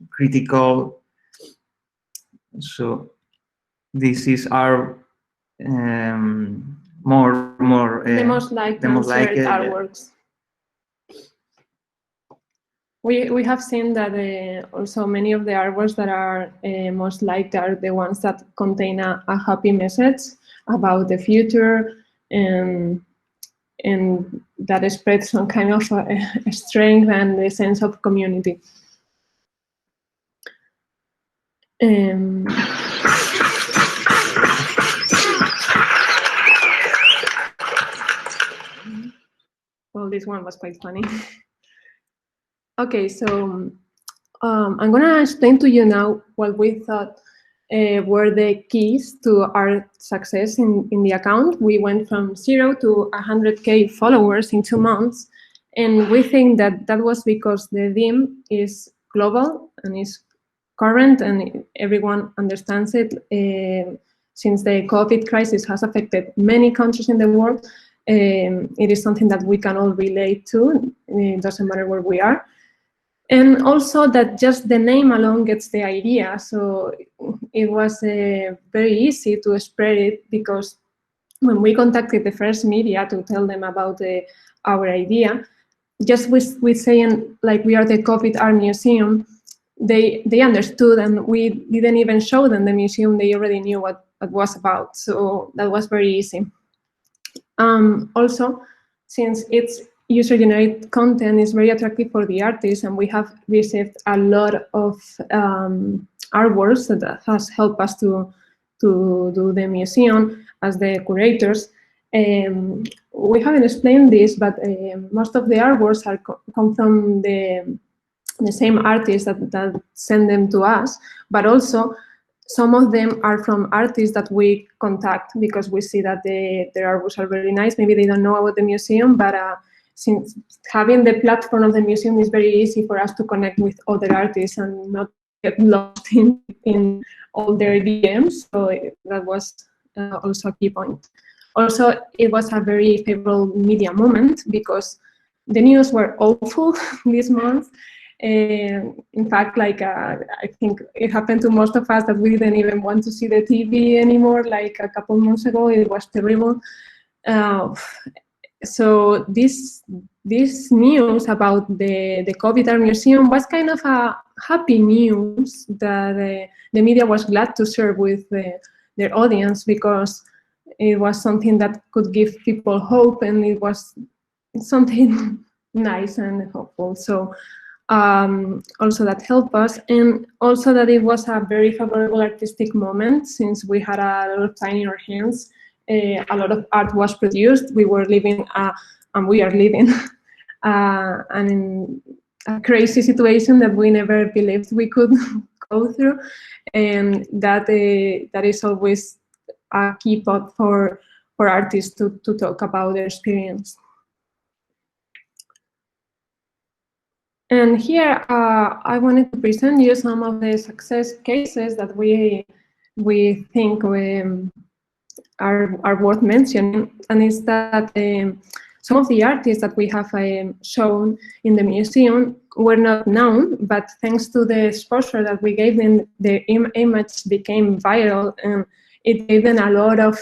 critical. So this is our more the most liked and shared artworks. We have seen that also many of the artworks that are most liked are the ones that contain a happy message about the future, and that spreads some kind of strength and the sense of community. Well, this one was quite funny. Okay, so I'm gonna explain to you now what we thought were the keys to our success in the account. We went from 0 to 100K followers in 2 months, and we think that was because the theme is global and is current, and everyone understands it. Since the COVID crisis has affected many countries in the world, it is something that we can all relate to. It doesn't matter where we are. And also that just the name alone gets the idea. So it was very easy to spread it, because when we contacted the first media to tell them about our idea, just with saying like we are the COVID Art Museum, they understood, and we didn't even show them the museum. They already knew what it was about. So that was very easy. Also, since it's user-generated content, is very attractive for the artists, and we have received a lot of artworks that has helped us to do the museum as the curators. We haven't explained this, but most of the artworks come from the same artists that send them to us, but also some of them are from artists that we contact, because we see that their artworks are very nice. Maybe they don't know about the museum, but since having the platform of the museum is very easy for us to connect with other artists and not get lost in all their DMs. So that was also a key point. Also, it was a very favorable media moment, because the news were awful this month, In fact, like I think it happened to most of us that we didn't even want to see the TV anymore. Like a couple months ago, it was terrible. So this news about the COVID Art Museum was kind of a happy news that the media was glad to share with their audience, because it was something that could give people hope, and it was something nice and hopeful. So also that helped us, and also that it was a very favorable artistic moment, since we had a lot of time in our hands. A lot of art was produced. We were living, and we are living, a crazy situation that we never believed we could go through, and that is always a key part for artists to talk about their experience. And here I wanted to present you some of the success cases that we think are worth mentioning, and is that some of the artists that we have shown in the museum were not known, but thanks to the exposure that we gave them, the image became viral, and it gave them a lot of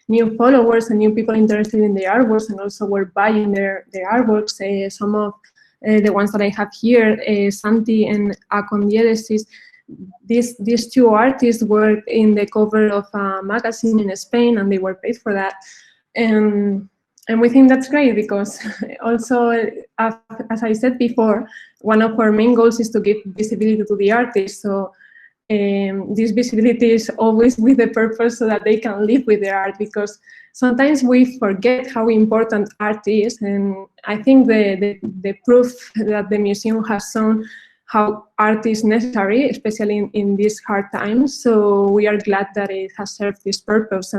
new followers and new people interested in their artworks, and also were buying their artworks. Some of the ones that I have here, Santi and Acondieresis, these two artists were in the cover of a magazine in Spain, and they were paid for that. And we think that's great, because also, as I said before, one of our main goals is to give visibility to the artists. So this visibility is always with the purpose so that they can live with their art, because sometimes we forget how important art is. And I think the proof that the museum has shown how art is necessary, especially in these hard times. So we are glad that it has served this purpose.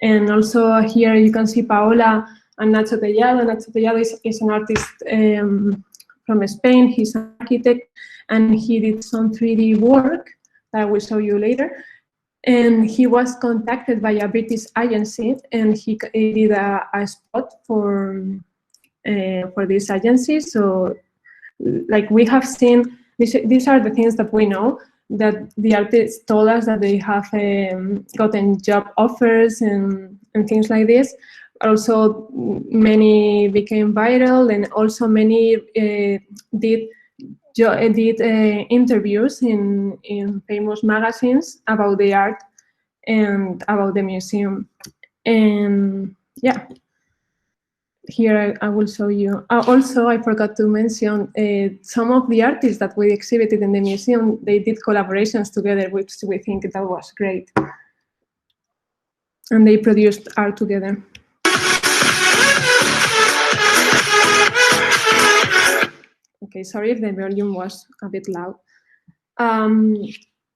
And also here you can see Paola and Nacho Tellado. Nacho Tellado is an artist from Spain. He's an architect, and he did some 3D work that I will show you later. And he was contacted by a British agency, and he did a spot for this agency. So, like, we have seen, these are the things that we know, that the artists told us that they have gotten job offers and things like this. Also, many became viral, and also many did interviews in famous magazines about the art and about the museum. And yeah, here I will show you. Also, I forgot to mention some of the artists that we exhibited in the museum. They did collaborations together, which we think that was great. And they produced art together. Okay, sorry if the volume was a bit loud.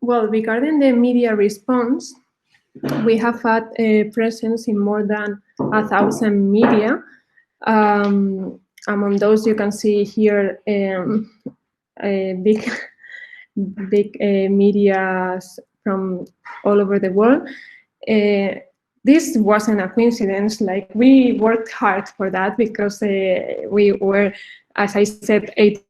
Well, regarding the media response, we have had a presence in more than 1,000 media. Among those, you can see here big media from all over the world. This wasn't a coincidence. Like, we worked hard for that, because we were, as I said, 80%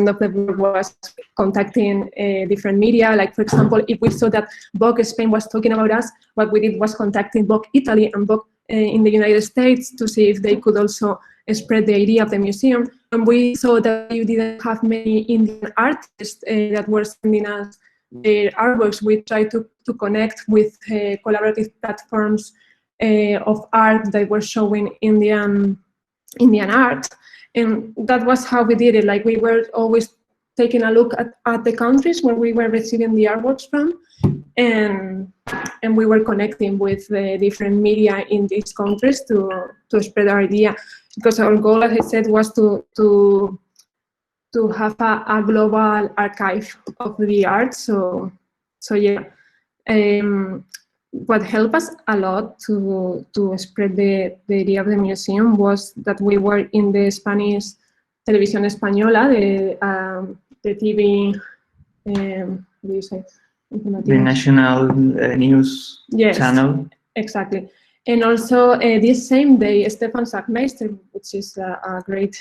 of the work was contacting different media. Like, for example, if we saw that Vogue Spain was talking about us, what we did was contacting Vogue Italy and Vogue in the United States to see if they could also spread the idea of the museum. And we saw that you didn't have many Indian artists that were sending us their artworks. We tried to connect with collaborative platforms of art that were showing Indian art. And that was how we did it. Like, we were always taking a look at the countries where we were receiving the artworks from, and we were connecting with the different media in these countries to spread our idea. Because our goal, as I said, was to have a global archive of the art. So yeah. What helped us a lot to spread the idea of the museum was that we were in the Spanish Televisión Española, the TV, what do you say? The national news yes, channel. Exactly. And also this same day, Stefan Sackmeister, which is a great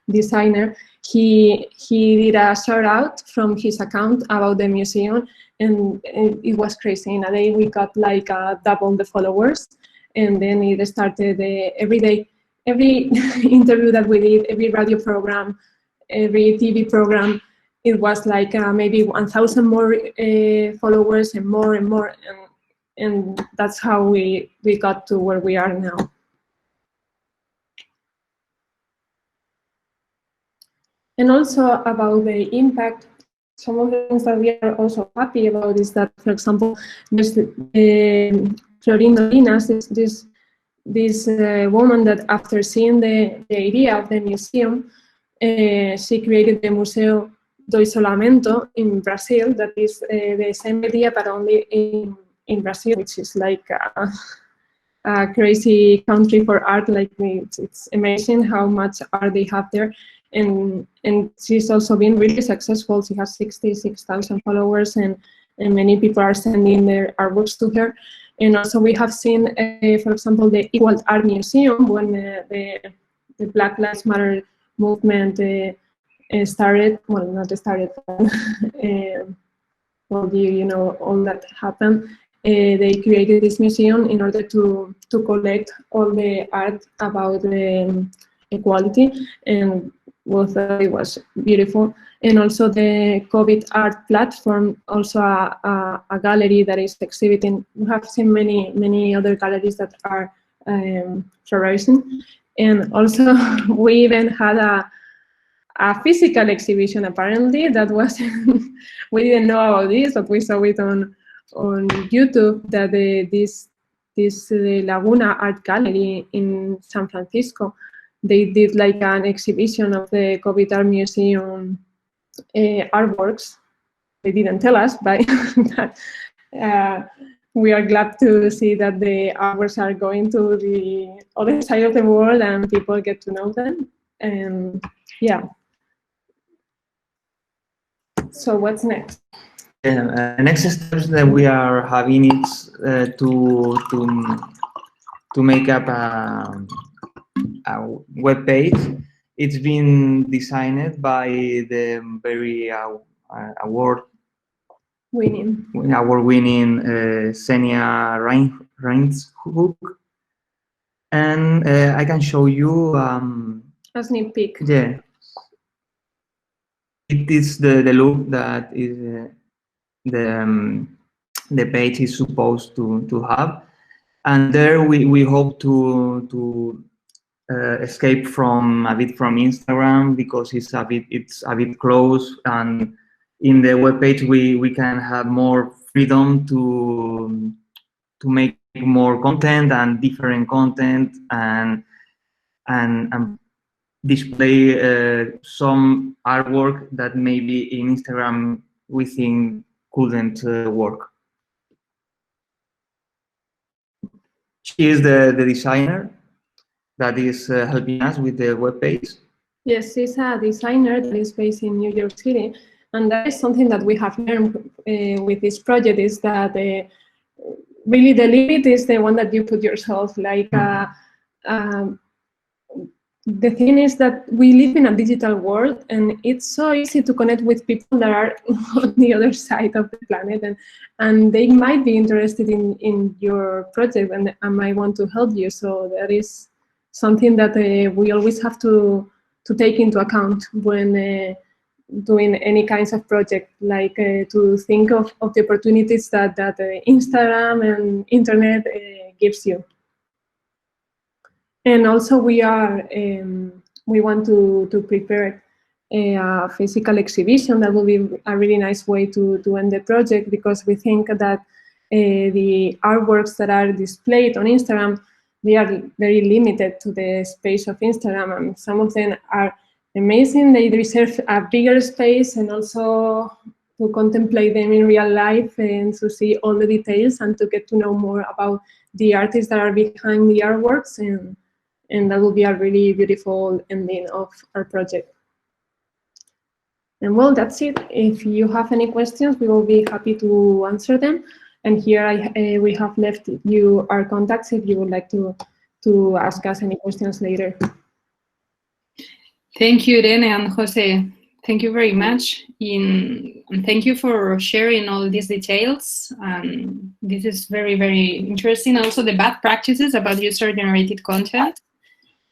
designer, he did a shout out from his account about the museum, and it was crazy. In a day we got like double the followers, and then it started every day, every interview that we did, every radio program, every TV program, it was like maybe 1,000 more followers and more and more. And that's how we got to where we are now. And also about the impact, some of the things that we are also happy about is that, for example, there's Florindo Linas, this woman that after seeing the idea of the museum, she created the Museu do Isolamento in Brazil, that is the same idea but only in Brazil, which is like a crazy country for art. Like it's amazing how much art they have there, and she's also been really successful. She has 66,000 followers, and many people are sending their artworks to her. And also we have seen, for example, the Equal Art Museum when the Black Lives Matter movement started. Well, not started. Well, you know, all that happened. They created this museum in order to collect all the art about equality, and it was beautiful. And also the COVID art platform, also a gallery that is exhibiting. We have seen many other galleries that are flourishing. And also we even had a physical exhibition, apparently, that was we didn't know about this, but we saw it on YouTube, that this Laguna Art Gallery in San Francisco, they did like an exhibition of the COVID Art Museum artworks. They didn't tell us, but we are glad to see that the artworks are going to the other side of the world and people get to know them. And yeah. So what's next? Next steps that we are having is to make up a web page. It's been designed by the very award-winning Xenia Reinshoek, and I can show you a sneak peek. Yeah, it is the look that is the page is supposed to have, and there we hope to escape from a bit from Instagram, because it's a bit close, and in the web page we can have more freedom to make more content and different content, and display some artwork that maybe in Instagram we think couldn't work. She is the designer that is helping us with the web page. Yes, she's a designer that is based in New York City, and that is something that we have learned with this project, is that really the limit is the one that you put yourself. Like the thing is that we live in a digital world, and it's so easy to connect with people that are on the other side of the planet, and they might be interested in your project and might want to help you. So that is something that we always have to take into account when doing any kinds of project, like to think of the opportunities that Instagram and internet gives you. And also we want to prepare a physical exhibition that will be a really nice way to end the project, because we think that the artworks that are displayed on Instagram, they are very limited to the space of Instagram, and some of them are amazing. They deserve a bigger space, and also to contemplate them in real life and to see all the details and to get to know more about the artists that are behind the artworks, and that will be a really beautiful ending of our project. And well, that's it. If you have any questions, we will be happy to answer them. And here we have left you our contacts if you would like to ask us any questions later. Thank you, Irene and Jose. Thank you very much. And thank you for sharing all these details. This is very, very interesting. Also, the bad practices about user-generated content.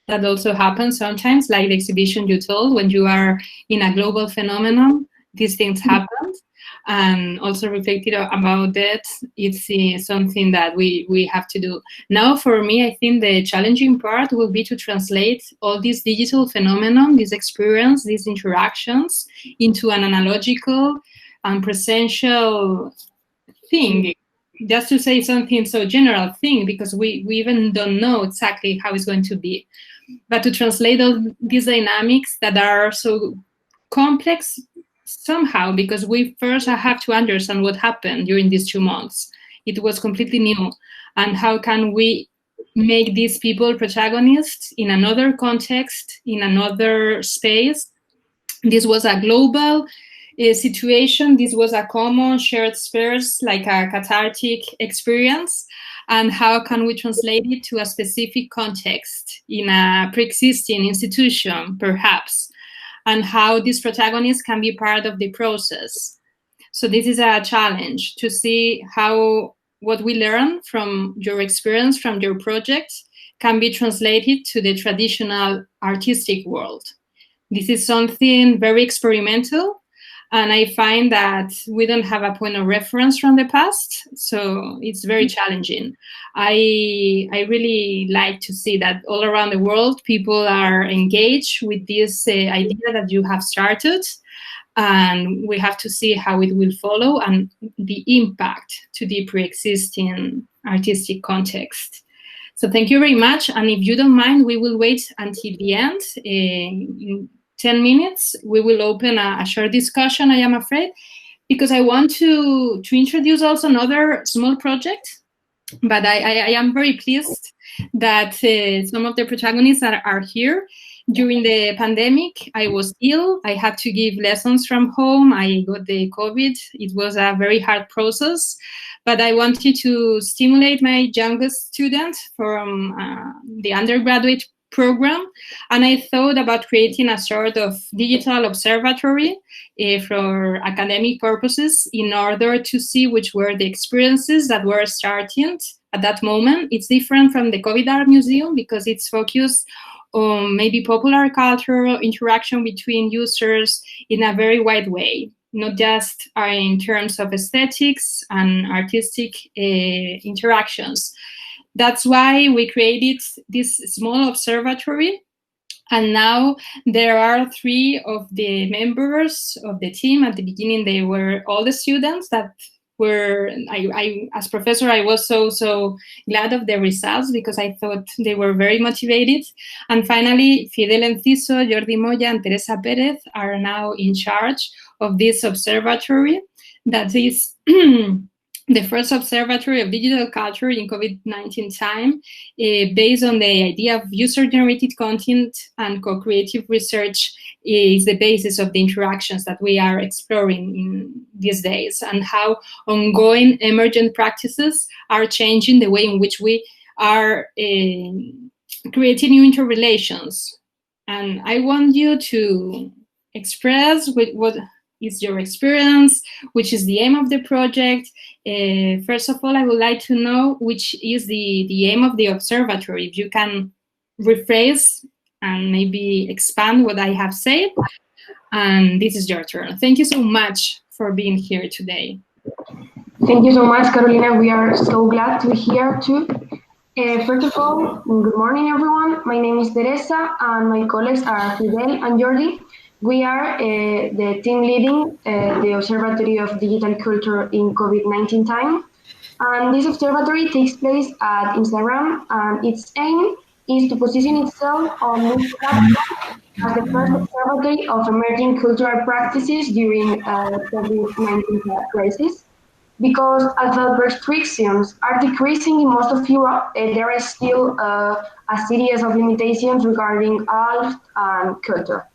That also happens sometimes, like the exhibition you told, when you are in a global phenomenon, these things happen. And also reflected about that, it's something that we have to do. Now, for me, I think the challenging part will be to translate all this digital phenomenon, this experience, these interactions, into an analogical and presential thing. Just to say something so general thing, because we even don't know exactly how it's going to be. But to translate all these dynamics that are so complex somehow, because we first have to understand what happened during these 2 months. It was completely new. And how can we make these people protagonists in another context, in another space? This was a global situation. This was a common shared space, like a cathartic experience. And how can we translate it to a specific context in a pre-existing institution, perhaps? And how these protagonists can be part of the process. So this is a challenge to see how what we learn from your experience, from your project, can be translated to the traditional artistic world. This is something very experimental. And I find that we don't have a point of reference from the past, so it's very challenging. I really like to see that all around the world, people are engaged with this idea that you have started, and we have to see how it will follow and the impact to the pre-existing artistic context. So thank you very much, and if you don't mind, we will wait until the end. In 10 minutes, we will open a short discussion, I am afraid, because I want to introduce also another small project, but I am very pleased that some of the protagonists are here. During the pandemic, I was ill. I had to give lessons from home. I got the COVID. It was a very hard process, but I wanted to stimulate my youngest student from the undergraduate program, and I thought about creating a sort of digital observatory for academic purposes in order to see which were the experiences that were starting at that moment. It's different from the COVID Art Museum because it's focused on maybe popular cultural interaction between users in a very wide way, not just in terms of aesthetics and artistic interactions. That's why we created this small observatory. And now there are 3 of the members of the team. At the beginning, they were all the students that were, as professor, I was so glad of the results because I thought they were very motivated. And finally, Fidel Enciso, Jordi Moya, and Teresa Perez are now in charge of this observatory that is the first observatory of digital culture in COVID-19 time, based on the idea of user-generated content and co-creative research is the basis of the interactions that we are exploring in these days, and how ongoing emergent practices are changing the way in which we are creating new interrelations. And I want you to express what is your experience, which is the aim of the project. First of all, I would like to know which is the aim of the observatory. If you can rephrase and maybe expand what I have said. And this is your turn. Thank you so much for being here today. Thank you so much, Carolina. We are so glad to be here too. First of all, good morning, everyone. My name is Teresa, and my colleagues are Fidel and Jordi. We are the team leading the Observatory of Digital Culture in COVID-19 time. And this observatory takes place at Instagram, and its aim is to position itself on this platform as the first observatory of emerging cultural practices during COVID-19 crisis. Because although restrictions are decreasing in most of Europe, there is still a series of limitations regarding art and culture.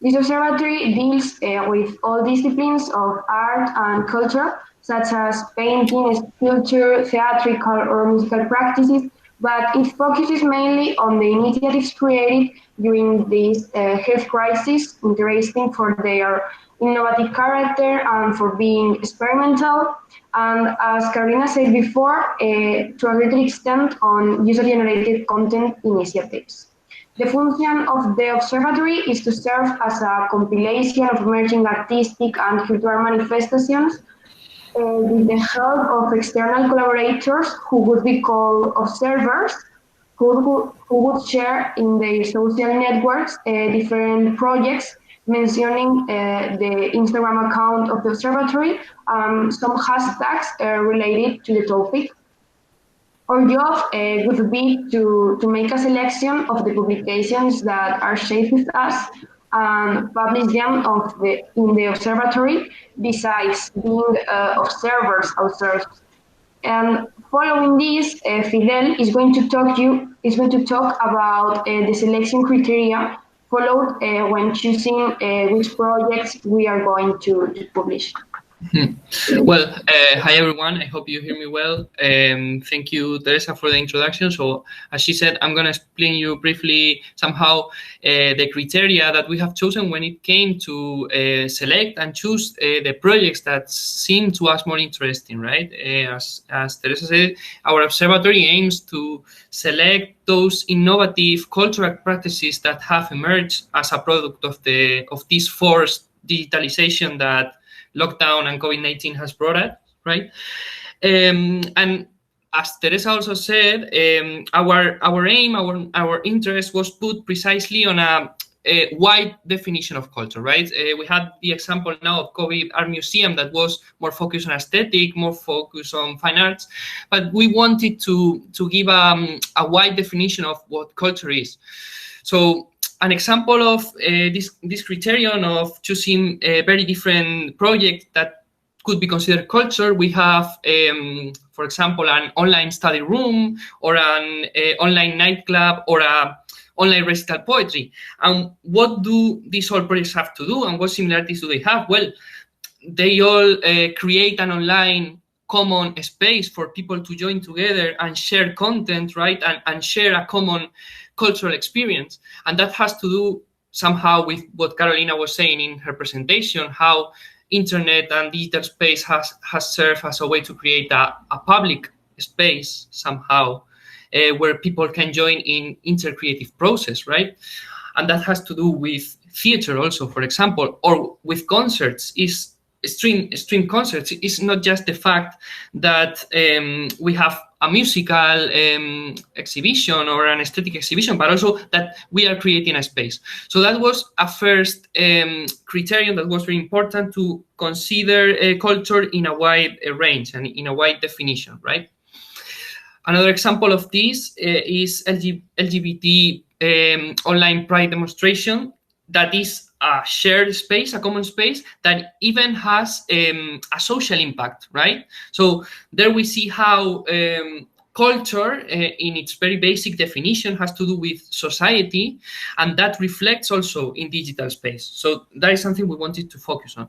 This observatory deals with all disciplines of art and culture, such as painting, sculpture, theatrical or musical practices, but it focuses mainly on the initiatives created during this health crisis, interesting for their innovative character and for being experimental. And as Carolina said before, to a greater extent on user-generated content initiatives. The function of the observatory is to serve as a compilation of emerging artistic and cultural manifestations with the help of external collaborators who would be called observers, who would share in their social networks different projects mentioning the Instagram account of the observatory, some hashtags related to the topic. Our job would be to make a selection of the publications that are safe with us and publish them in the observatory, besides being observers ourselves. And following this, Fidel is going to talk about the selection criteria followed when choosing which projects we are going to publish. Well, hi everyone. I hope you hear me well. Thank you, Teresa, for the introduction. So, as she said, I'm going to explain you briefly somehow the criteria that we have chosen when it came to select and choose the projects that seem to us more interesting, right? As Teresa said, our observatory aims to select those innovative cultural practices that have emerged as a product of this forced digitalization that lockdown and COVID-19 has brought it, right? And as Teresa also said, our aim, our interest was put precisely on a wide definition of culture, right? We had the example now of COVID Art Museum that was more focused on aesthetic, more focused on fine arts, but we wanted to give a wide definition of what culture is. So an example of this criterion of choosing a very different project that could be considered culture, we have, for example, an online study room or an online nightclub or a online recital poetry. And what do these all projects have to do and what similarities do they have? Well, they all create an online common space for people to join together and share content, right? And share a common cultural experience. And that has to do somehow with what Carolina was saying in her presentation, how internet and digital space has served as a way to create a public space somehow where people can join in intercreative process, right? And that has to do with theater also, for example, or with concerts. Is stream concerts. It's not just the fact that we have a musical exhibition or an aesthetic exhibition, but also that we are creating a space. So that was a first criterion that was very important to consider culture in a wide range and in a wide definition, right? Another example of this is LGBT online pride demonstration. That is a shared space, a common space that even has a social impact, right? So there we see how culture in its very basic definition has to do with society, and that reflects also in digital space. So that is something we wanted to focus on.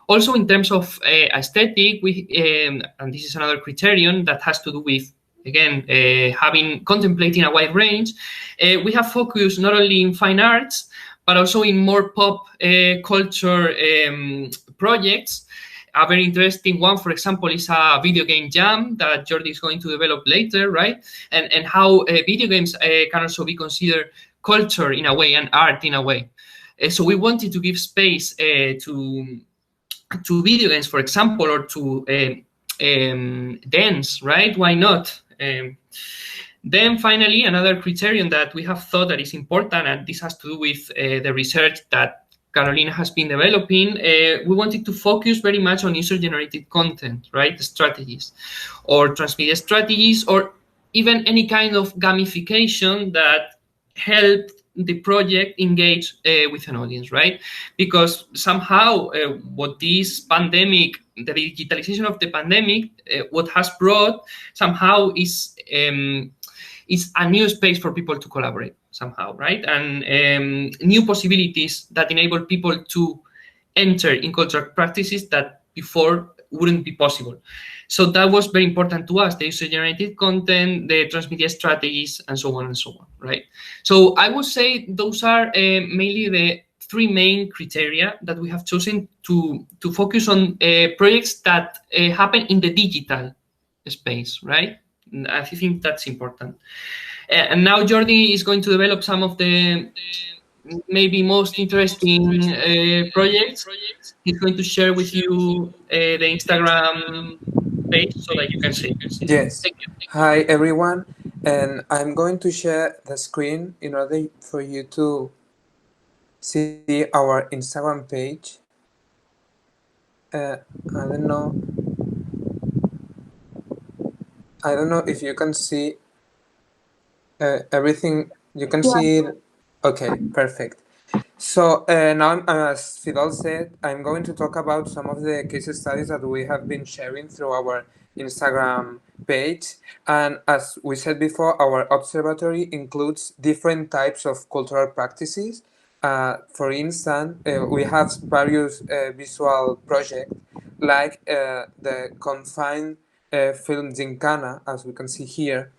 Also in terms of aesthetic, and this is another criterion that has to do with, again, contemplating a wide range, we have focused not only in fine arts, but also in more pop culture projects. A very interesting one, for example, is a video game jam that Jordi is going to develop later, right? And how video games can also be considered culture in a way and art in a way. So we wanted to give space to video games, for example, or to dance, right? Why not? Then finally, another criterion that we have thought that is important, and this has to do with the research that Carolina has been developing, we wanted to focus very much on user-generated content, right? Strategies or transmedia strategies, or even any kind of gamification that helped the project engage with an audience, right? Because somehow what this pandemic, the digitalization of the pandemic, what has brought somehow is a new space for people to collaborate somehow, right? And new possibilities that enable people to enter in cultural practices that before wouldn't be possible. So that was very important to us, the user-generated content, the transmedia strategies, and so on and so on, right? So I would say those are mainly the three main criteria that we have chosen to focus on projects that happen in the digital space, right? And I think that's important. And now Jordi is going to develop some of the maybe most interesting projects. He's going to share with you the Instagram page so that you can see. Yes. Thank you. Hi, everyone. And I'm going to share the screen in order for you to see our Instagram page. I don't know. I don't know if you can see everything. You can see it. Okay, perfect. So now, as Fidel said, I'm going to talk about some of the case studies that we have been sharing through our Instagram page. And as we said before, our observatory includes different types of cultural practices. For instance, we have various visual projects like the Confined Film Gincana, as we can see here,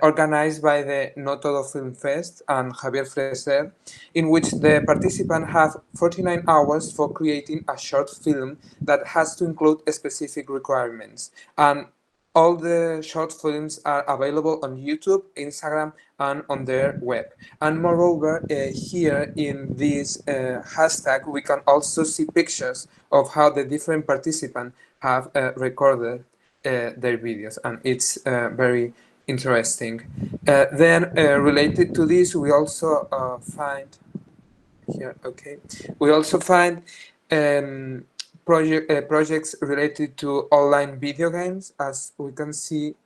organized by the No Todo Film Fest and Javier Freser, in which the participants have 49 hours for creating a short film that has to include specific requirements. And all the short films are available on YouTube, Instagram, and on their web. And moreover, here in this hashtag, we can also see pictures of how the different participants have recorded their videos, and it's very interesting. Then related to this, we also find here, okay, we also find projects related to online video games, as we can see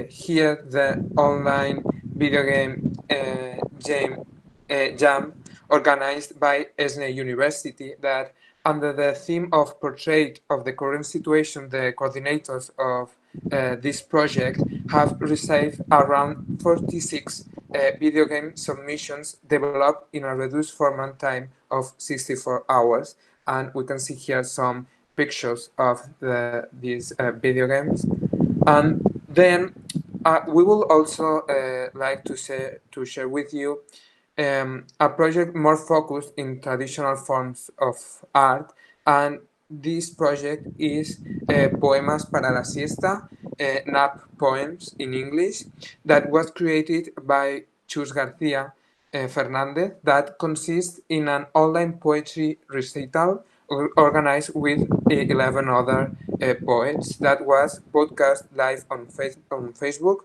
here, the online video game jam organized by ESNE University, that under the theme of portrait of the current situation, the coordinators of this project have received around 46 video game submissions developed in a reduced format time of 64 hours. And we can see here some pictures of these video games. And then we will also like to share with you a project more focused in traditional forms of art, and this project is Poemas para la Siesta, nap poems in English, that was created by Chus Garcia Fernández, that consists in an online poetry recital organized with 11 other poets that was broadcast live on Facebook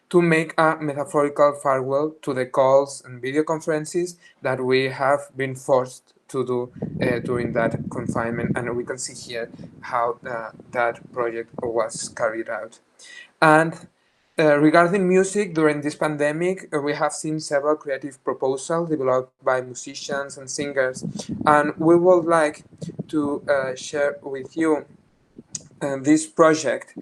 to make a metaphorical farewell to the calls and video conferences that we have been forced to do during that confinement. And we can see here how that project was carried out. And regarding music, during this pandemic, we have seen several creative proposals developed by musicians and singers, and we would like to share with you this project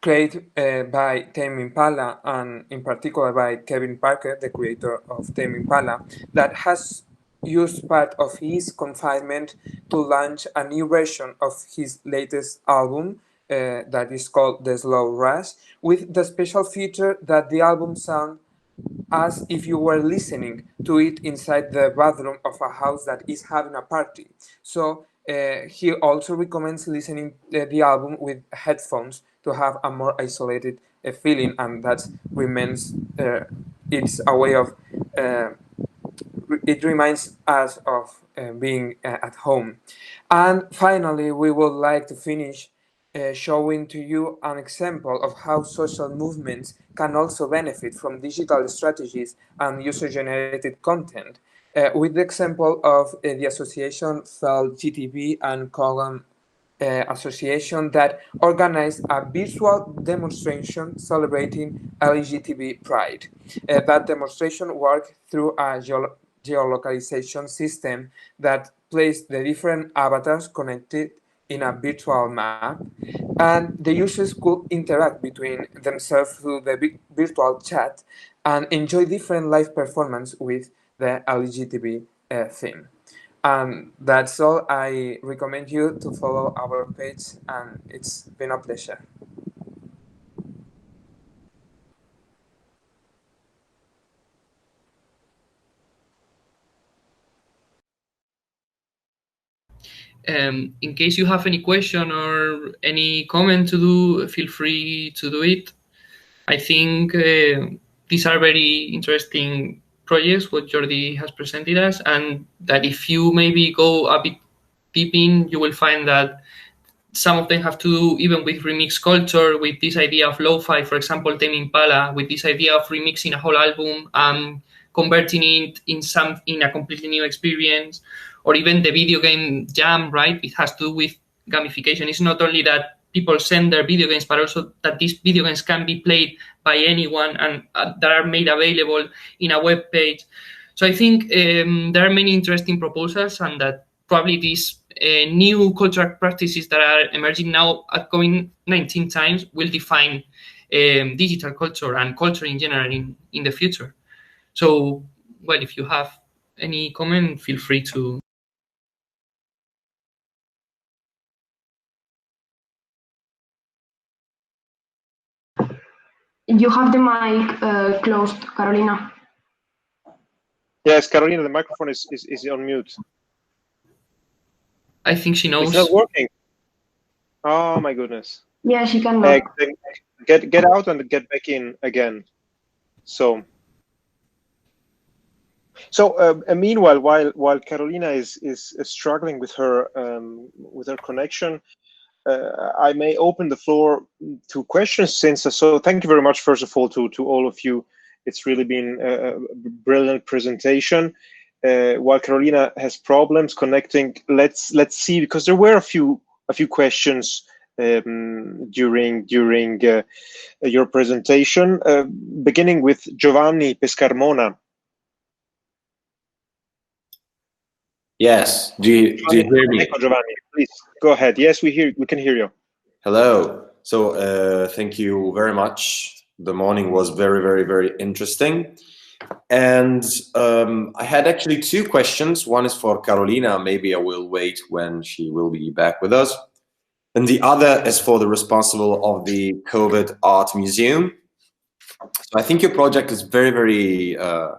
created by Tame Impala, and in particular by Kevin Parker, the creator of Tame Impala, that has used part of his confinement to launch a new version of his latest album, that is called The Slow Rush, with the special feature that the album sounds as if you were listening to it inside the bathroom of a house that is having a party. So he also recommends listening the album with headphones to have a more isolated feeling, and that remains, it's a way of, it reminds us of being at home. And finally, we would like to finish showing to you an example of how social movements can also benefit from digital strategies and user-generated content, with the example of the association FEL GTB and Column Association that organized a virtual demonstration celebrating LGTB Pride. That demonstration worked through a geolocalization system that placed the different avatars connected in a virtual map, and the users could interact between themselves through the virtual chat and enjoy different live performance with the LGTB theme. And that's all. I recommend you to follow our page, and it's been a pleasure. In case you have any question or any comment to do, feel free to do it. I think these are very interesting projects, what Jordi has presented us, and that if you maybe go a bit deep in, you will find that some of them have to do even with remix culture, with this idea of lo-fi, for example, Tame Impala, with this idea of remixing a whole album and converting it in a completely new experience, or even the video game jam, right? It has to do with gamification. It's not only that people send their video games, but also that these video games can be played by anyone and that are made available in a web page. So I think there are many interesting proposals, and that probably these new cultural practices that are emerging now at COVID-19 times will define digital culture and culture in general in the future. So, well, if you have any comment, feel free to. You have the mic closed, Carolina. Yes, Carolina, the microphone is on mute. I think she knows. It's not working. Oh my goodness. Yeah, she can. Get out and get back in again. So meanwhile, while Carolina is struggling with her connection, I may open the floor to questions. So thank you very much, first of all, to all of you. It's really been a brilliant presentation. While Carolina has problems connecting, let's see, because there were a few questions during your presentation, beginning with Giovanni Pescarmona. Yes. Do you hear me? Giovanni, please go ahead. Yes, we can hear you. Hello. So thank you very much. The morning was very, very, very interesting. And I had actually two questions. One is for Carolina. Maybe I will wait when she will be back with us. And the other is for the responsible of the COVID Art Museum. So I think your project is very, very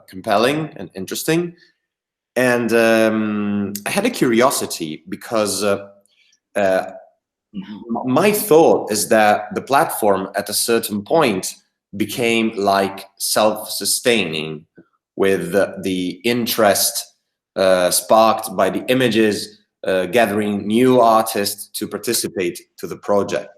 compelling and interesting. And I had a curiosity because my thought is that the platform at a certain point became like self-sustaining, with the interest sparked by the images, gathering new artists to participate to the project.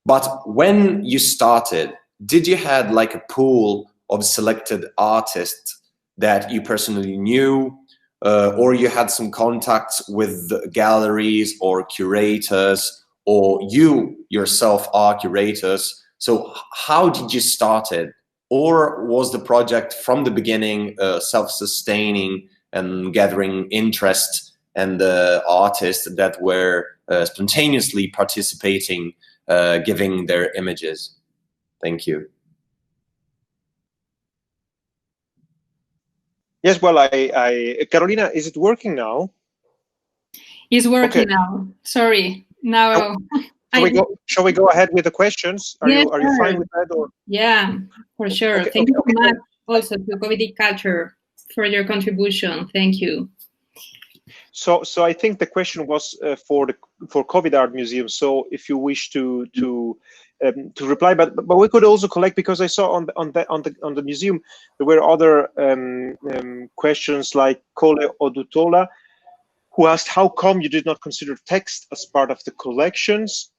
But when you started, did you have like a pool of selected artists that you personally knew, or you had some contacts with galleries or curators, or you yourself are curators? So how did you start it? Or was the project from the beginning self-sustaining and gathering interest and the artists that were spontaneously participating, giving their images? Thank you. Yes, well, Carolina, is it working now? It's working now. Sorry. Now. Shall we go ahead with the questions? Are you fine with that? Or? Yeah, for sure. Okay, Thank you so much also to COVID Culture for your contribution. Thank you. So I think the question was for COVID Art Museum. So if you wish to reply, but we could also collect, because I saw on the museum there were other questions, like Kole Odutola, who asked how come you did not consider text as part of the collections,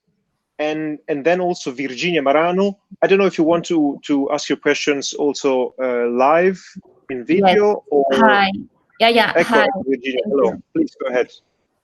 and then also Virginia Marano. I don't know if you want to ask your questions also live in video. Yes. Or hi. Yeah. Hi. Virginia. Hello. Please go ahead.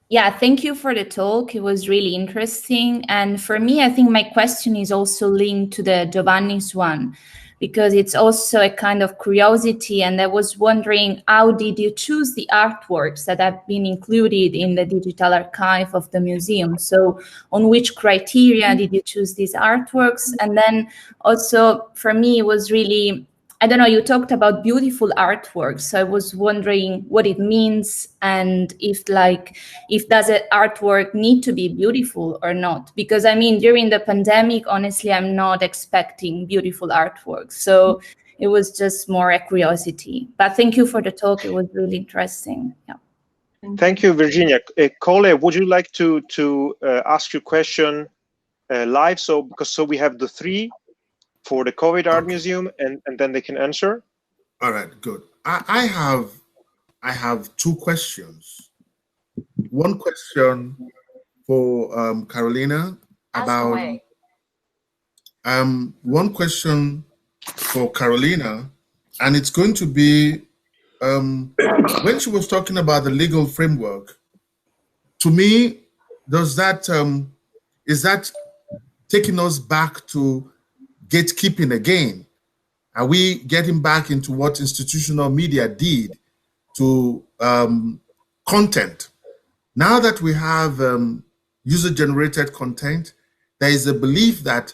Yeah, thank you for the talk. It was really interesting. And for me, I think my question is also linked to the Giovanni's one, because it's also a kind of curiosity. And I was wondering, how did you choose the artworks that have been included in the digital archive of the museum? So on which criteria did you choose these artworks? And then also for me, it was really I don't know, you talked about beautiful artwork. So I was wondering what it means, and if does an artwork need to be beautiful or not? Because I mean, during the pandemic, honestly, I'm not expecting beautiful artwork. So it was just more a curiosity. But thank you for the talk. It was really interesting. Yeah. Thank you, Virginia. Cole, would you like to ask your question live? So we have the three for the COVID Art Museum, and then they can answer. All right, good. I have two questions. One question for Carolina about one question for Carolina, and it's going to be when she was talking about the legal framework. To me, does that is that taking us back to gatekeeping again? Are we getting back into what institutional media did to content? Now that we have user-generated content, there is a belief that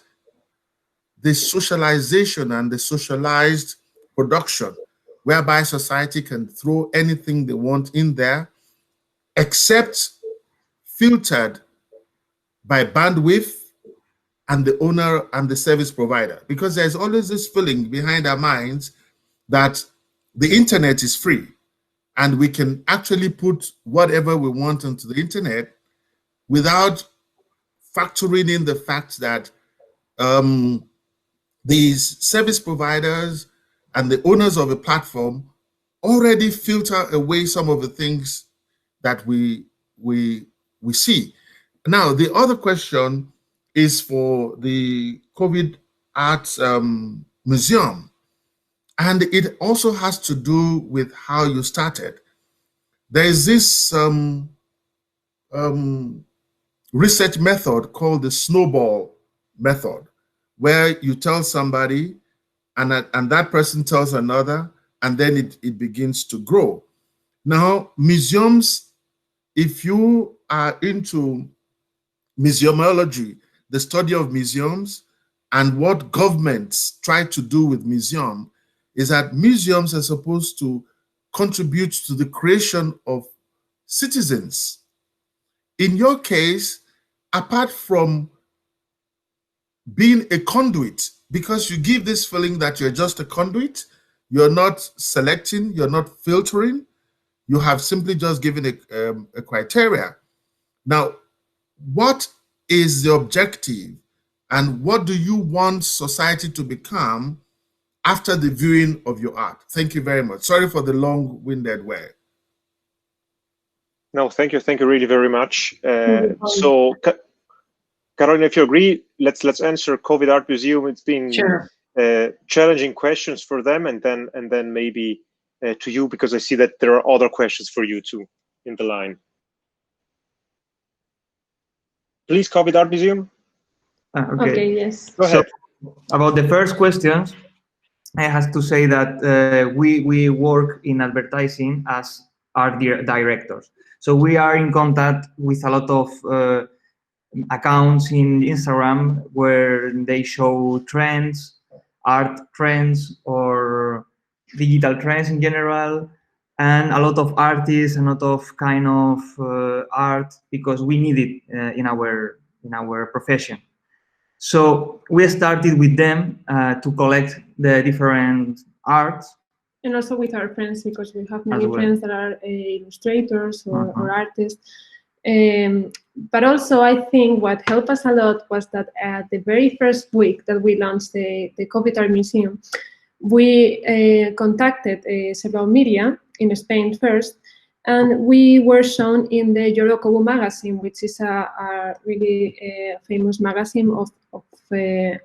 the socialization and the socialized production, whereby society can throw anything they want in there, except filtered by bandwidth and the owner and the service provider. Because there's always this feeling behind our minds that the internet is free and we can actually put whatever we want onto the internet without factoring in the fact that these service providers and the owners of a platform already filter away some of the things that we see. Now, the other question is for the COVID Arts Museum, and it also has to do with how you started. There is this research method called the snowball method, where you tell somebody and that person tells another, and then it begins to grow. Now, museums, if you are into museumology, the study of museums, and what governments try to do with museum is that museums are supposed to contribute to the creation of citizens. In your case, apart from being a conduit, because you give this feeling that you're just a conduit, you're not selecting, you're not filtering, you have simply just given a criteria. Now, what is the objective and what do you want society to become after the viewing of your art? Thank you very much. Sorry for the long-winded way. No, thank you really very much. So, Carolina, if you agree, let's answer COVID Art Museum. It's been challenging questions for them, and then maybe to you, because I see that there are other questions for you too in the line. Please, COVID Art Museum. Okay, yes. Go ahead. So, about the first questions, I have to say that we work in advertising as art directors. So we are in contact with a lot of accounts in Instagram where they show trends, art trends or digital trends in general, and a lot of artists, a lot of kind of art, because we need it in our profession. So we started with them to collect the different arts. And also with our friends, because we have many friends that are illustrators or artists. But also, I think what helped us a lot was that at the very first week that we launched the COVID Art Museum, we contacted several media in Spain first, and we were shown in the Yorokobu magazine, which is a really famous magazine of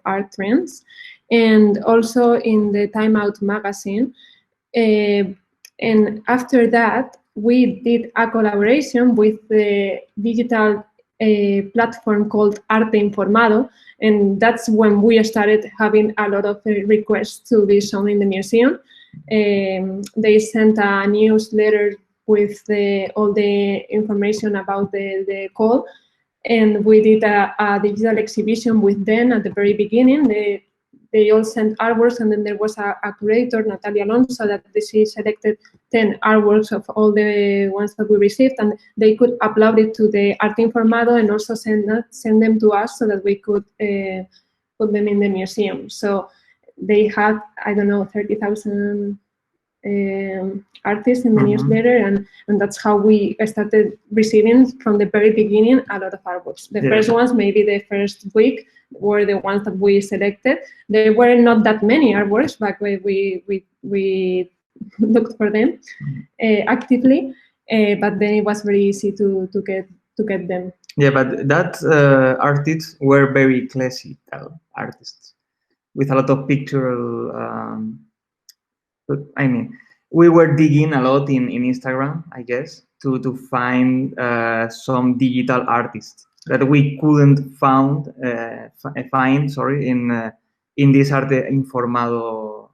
art trends, and also in the Time Out magazine. And after that, we did a collaboration with the digital platform called Arte Informado, and that's when we started having a lot of requests to be shown in the museum. They sent a newsletter with all the information about the call, and we did a digital exhibition with them at the very beginning, they all sent artworks, and then there was a curator, Natalia Alonso, that she selected 10 artworks of all the ones that we received, and they could upload it to the Arte Informado and also send them to us so that we could put them in the museum. So they had, I don't know, 30,000 artists in the newsletter, and that's how we started receiving from the very beginning a lot of artworks. The first ones, maybe the first week, were the ones that we selected. There were not that many artworks, but we looked for them actively, but then it was very easy to get them. Yeah, but that artists were very classical artists with a lot of pictorial. I mean, we were digging a lot in Instagram, I guess, to find some digital artists that we couldn't find in this Arte Informado.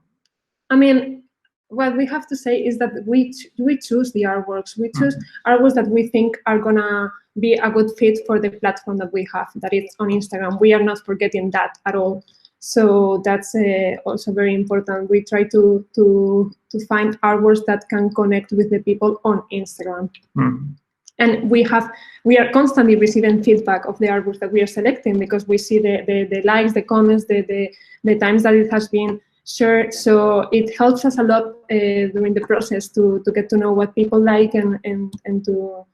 I mean, what we have to say is that we choose the artworks. We choose artworks that we think are gonna be a good fit for the platform that we have, that it's on Instagram. We are not forgetting that at all. So that's also very important. We try to find artworks that can connect with the people on Instagram. And we are constantly receiving feedback of the artworks that we are selecting, because we see the likes, the comments, the times that it has been shared. So it helps us a lot during the process to get to know what people like and to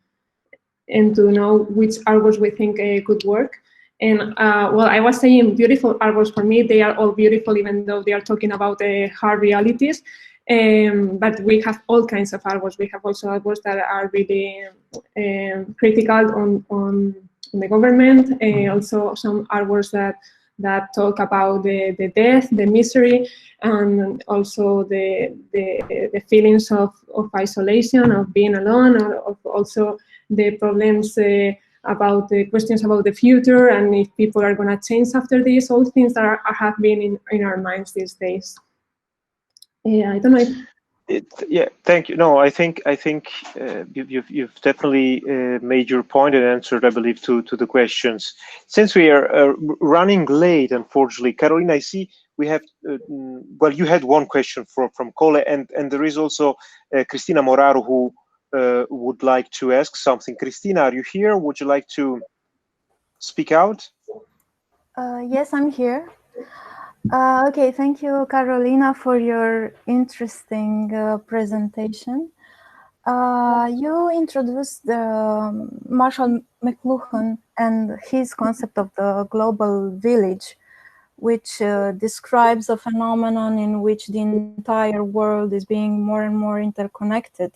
know which artworks we think could work. And well, I was saying beautiful artworks. For me, they are all beautiful, even though they are talking about hard realities. But we have all kinds of artworks. We have also artworks that are really critical on the government. Also some artworks that talk about the death, the misery, and also the feelings of isolation, of being alone, or of also the problems about the questions about the future, and if people are going to change after this, all things that have been in our minds these days. Yeah, I don't know if... Yeah, thank you. No, I think you've definitely made your point and answered, I believe, to the questions. Since we are running late, unfortunately, Carolina, I see we have. Well, you had one question from Cole, and there is also Cristina Moraro who would like to ask something. Cristina, are you here? Would you like to speak out? Yes, I'm here. Okay, thank you, Carolina, for your interesting presentation. You introduced Marshall McLuhan and his concept of the global village, which describes a phenomenon in which the entire world is being more and more interconnected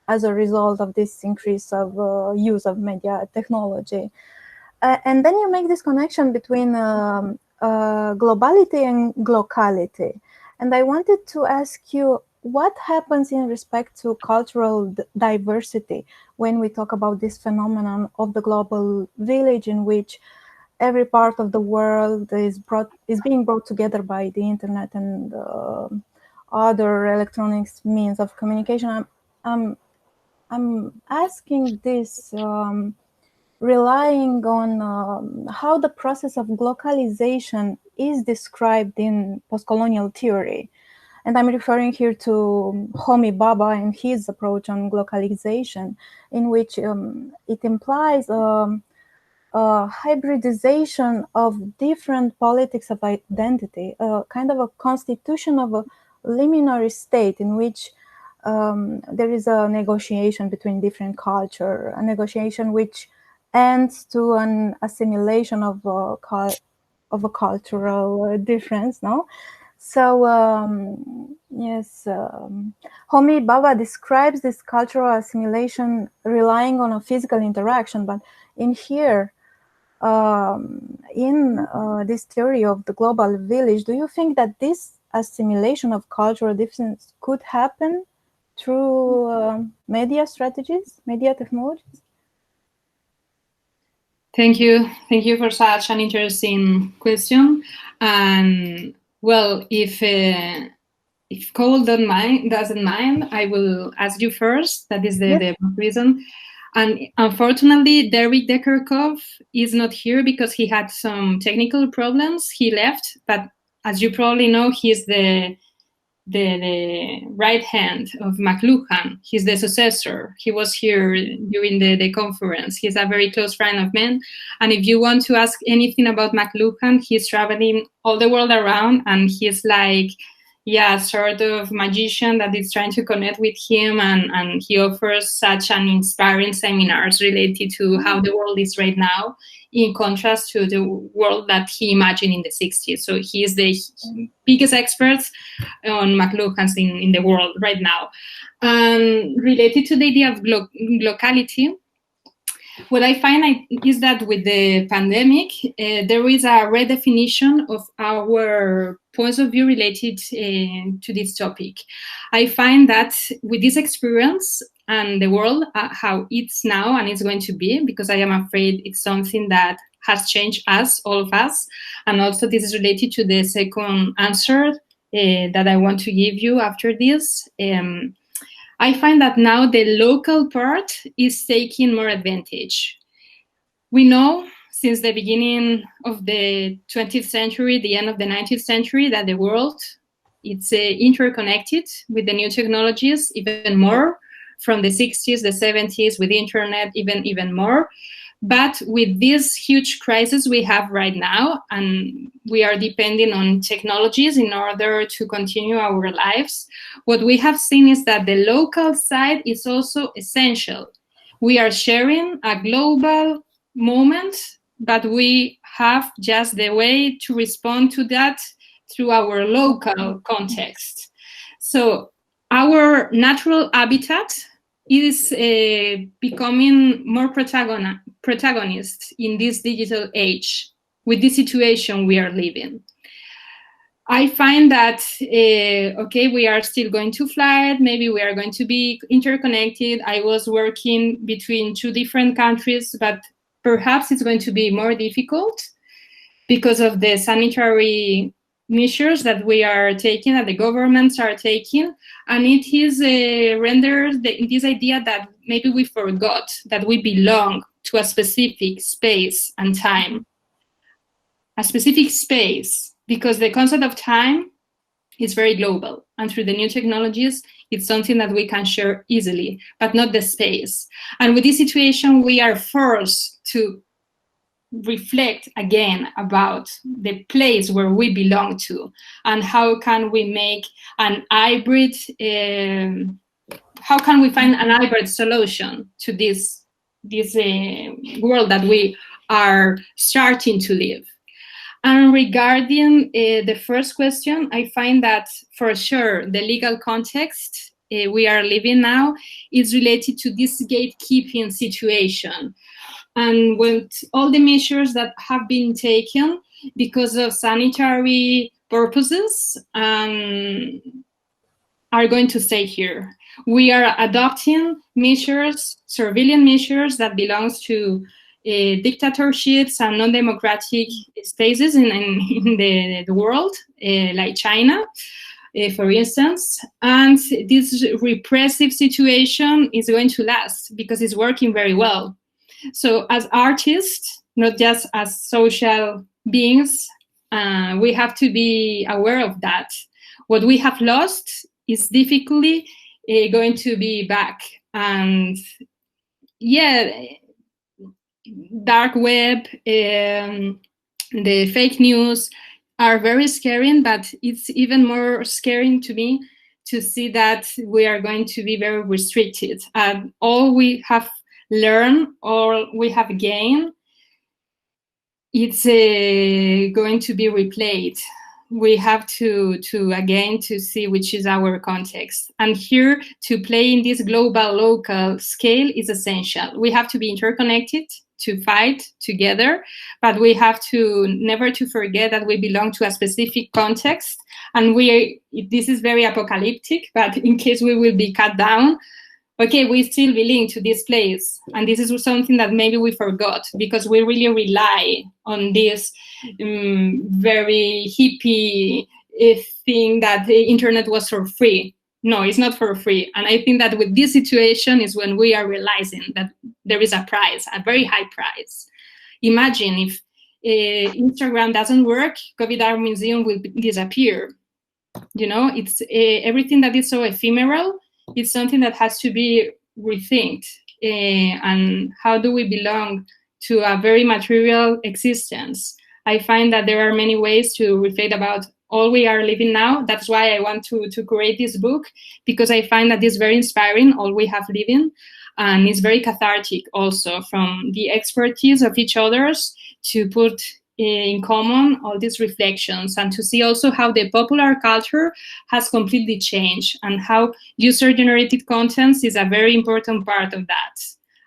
as a result of this increase of use of media technology. And then you make this connection between globality and locality. And I wanted to ask you, what happens in respect to cultural diversity when we talk about this phenomenon of the global village, in which every part of the world is being brought together by the internet and other electronics means of communication? I'm asking this relying on how the process of globalization is described in postcolonial theory. And I'm referring here to Homi Bhabha and his approach on globalization, in which it implies hybridization of different politics of identity, kind of a constitution of a liminal state in which there is a negotiation between different culture, a negotiation which ends to an assimilation of a cultural difference, no? So yes, Homi Bhabha describes this cultural assimilation relying on a physical interaction, but in here, in this theory of the global village, do you think that this assimilation of cultural difference could happen through media strategies, media technologies? Thank you for such an interesting question. And well, if Cole doesn't mind, I will ask you first. That is the reason. And unfortunately, Derek Dekerkov is not here because he had some technical problems. He left, but as you probably know, he's the right hand of McLuhan. He's the successor. He was here during the conference. He's a very close friend of mine. And if you want to ask anything about McLuhan, he's traveling all the world around, and he's like, yeah, sort of magician that is trying to connect with him, and he offers such an inspiring seminars related to how the world is right now, in contrast to the world that he imagined in the 60s. So he is the biggest expert on McLuhan's in the world right now. Related to the idea of locality, what I find is that with the pandemic, there is a redefinition of our points of view related to this topic. I find that with this experience and the world, how it's now and it's going to be, because I am afraid it's something that has changed us, all of us. And also this is related to the second answer that I want to give you after this. I find that now the local part is taking more advantage. We know since the beginning of the 20th century, the end of the 19th century, that the world, it's interconnected with the new technologies, even more from the 60s, the 70s, with the internet, even more. But with this huge crisis we have right now, and we are depending on technologies in order to continue our lives, what we have seen is that the local side is also essential. We are sharing a global moment, but we have just the way to respond to that through our local context. So our natural habitat is becoming more protagonist in this digital age with this situation we are living. I find that, okay, we are still going to fly, maybe we are going to be interconnected. I was working between 2 different countries, but perhaps it's going to be more difficult because of the sanitary measures that we are taking, that the governments are taking, and it is rendered this idea that maybe we forgot that we belong to a specific space and time, a specific space, because the concept of time is very global, and through the new technologies, it's something that we can share easily, but not the space. And with this situation, we are forced to reflect again about the place where we belong to, and how can we make an hybrid, how can we find an hybrid solution to this world that we are starting to live. And regarding the first question, I find that for sure the legal context we are living now is related to this gatekeeping situation. And with all the measures that have been taken because of sanitary purposes are going to stay here. We are adopting measures, surveillance measures that belongs to dictatorships and non-democratic spaces in the world, like China, for instance. And this repressive situation is going to last because it's working very well. So as artists, not just as social beings, we have to be aware of that. What we have lost is difficultly going to be back. And yeah, dark web, the fake news are very scary, but it's even more scary to me to see that we are going to be very restricted. All we have learned or we have gained, it's going to be replayed. We have to again to see which is our context. And here to play in this global local scale is essential. We have to be interconnected to fight together, but we have to never to forget that we belong to a specific context. And this is very apocalyptic, but in case we will be cut down, okay, we still belong to this place. And this is something that maybe we forgot because we really rely on this very hippie thing that the internet was for free. No, it's not for free. And I think that with this situation is when we are realizing that there is a price, a very high price. Imagine if Instagram doesn't work, COVID Art Museum will disappear. You know, it's everything that is so ephemeral. It's something that has to be rethinked. And how do we belong to a very material existence? I find that there are many ways to reflect about all we are living now. That's why I want to create this book, because I find that it's very inspiring, all we have living, and it's very cathartic also, from the expertise of each others to put in common all these reflections, and to see also how the popular culture has completely changed and how user-generated contents is a very important part of that.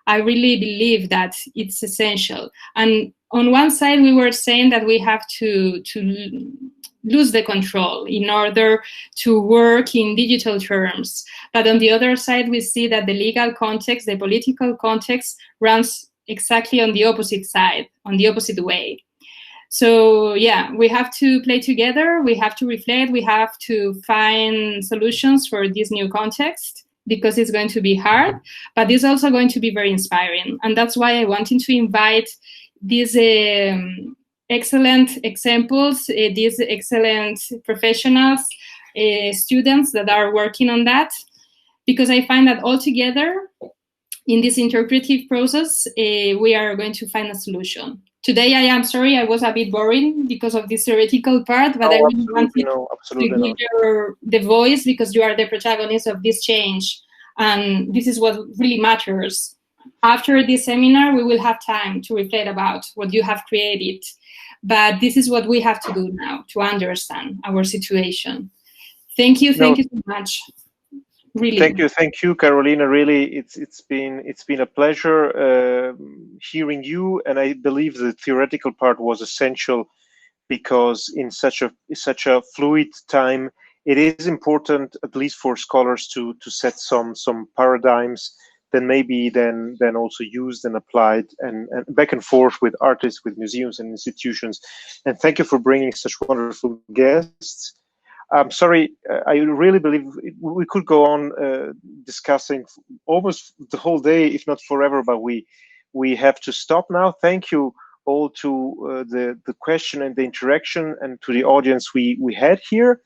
I really believe that it's essential. And on one side, we were saying that we have to lose the control in order to work in digital terms. But on the other side, we see that the legal context, the political context, runs exactly on the opposite side, on the opposite way. So yeah, we have to play together, we have to reflect, we have to find solutions for this new context, because it's going to be hard, but it's also going to be very inspiring. And that's why I wanted to invite these excellent examples, these excellent professionals, students that are working on that, because I find that all together in this interpretive process, we are going to find a solution. Today, I am sorry, I was a bit boring because of this theoretical part, but I really wanted to give you the voice, because you are the protagonist of this change. And this is what really matters. After this seminar, we will have time to reflect about what you have created. But this is what we have to do now to understand our situation. Thank you so much. Really. Thank you, Carolina. Really, it's been a pleasure hearing you, and I believe the theoretical part was essential, because in such a fluid time, it is important, at least for scholars, to set some paradigms, then maybe then also used and applied, and back and forth with artists, with museums and institutions. And thank you for bringing such wonderful guests. I'm sorry, I really believe we could go on discussing almost the whole day, if not forever, but we have to stop now. Thank you all to the question and the interaction, and to the audience we had here.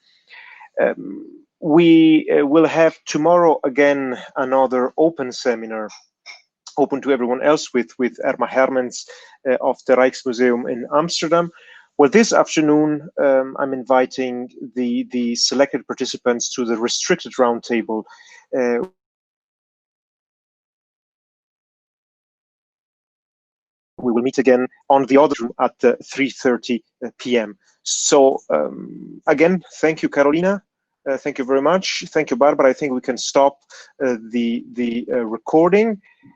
We will have tomorrow again another open seminar, open to everyone else, with Irma Hermans of the Rijksmuseum in Amsterdam. Well, this afternoon, I'm inviting the selected participants to the restricted roundtable. We will meet again on the other room at 3:30 p.m. So again, thank you, Carolina. Thank you very much. Thank you, Barbara. I think we can stop the recording.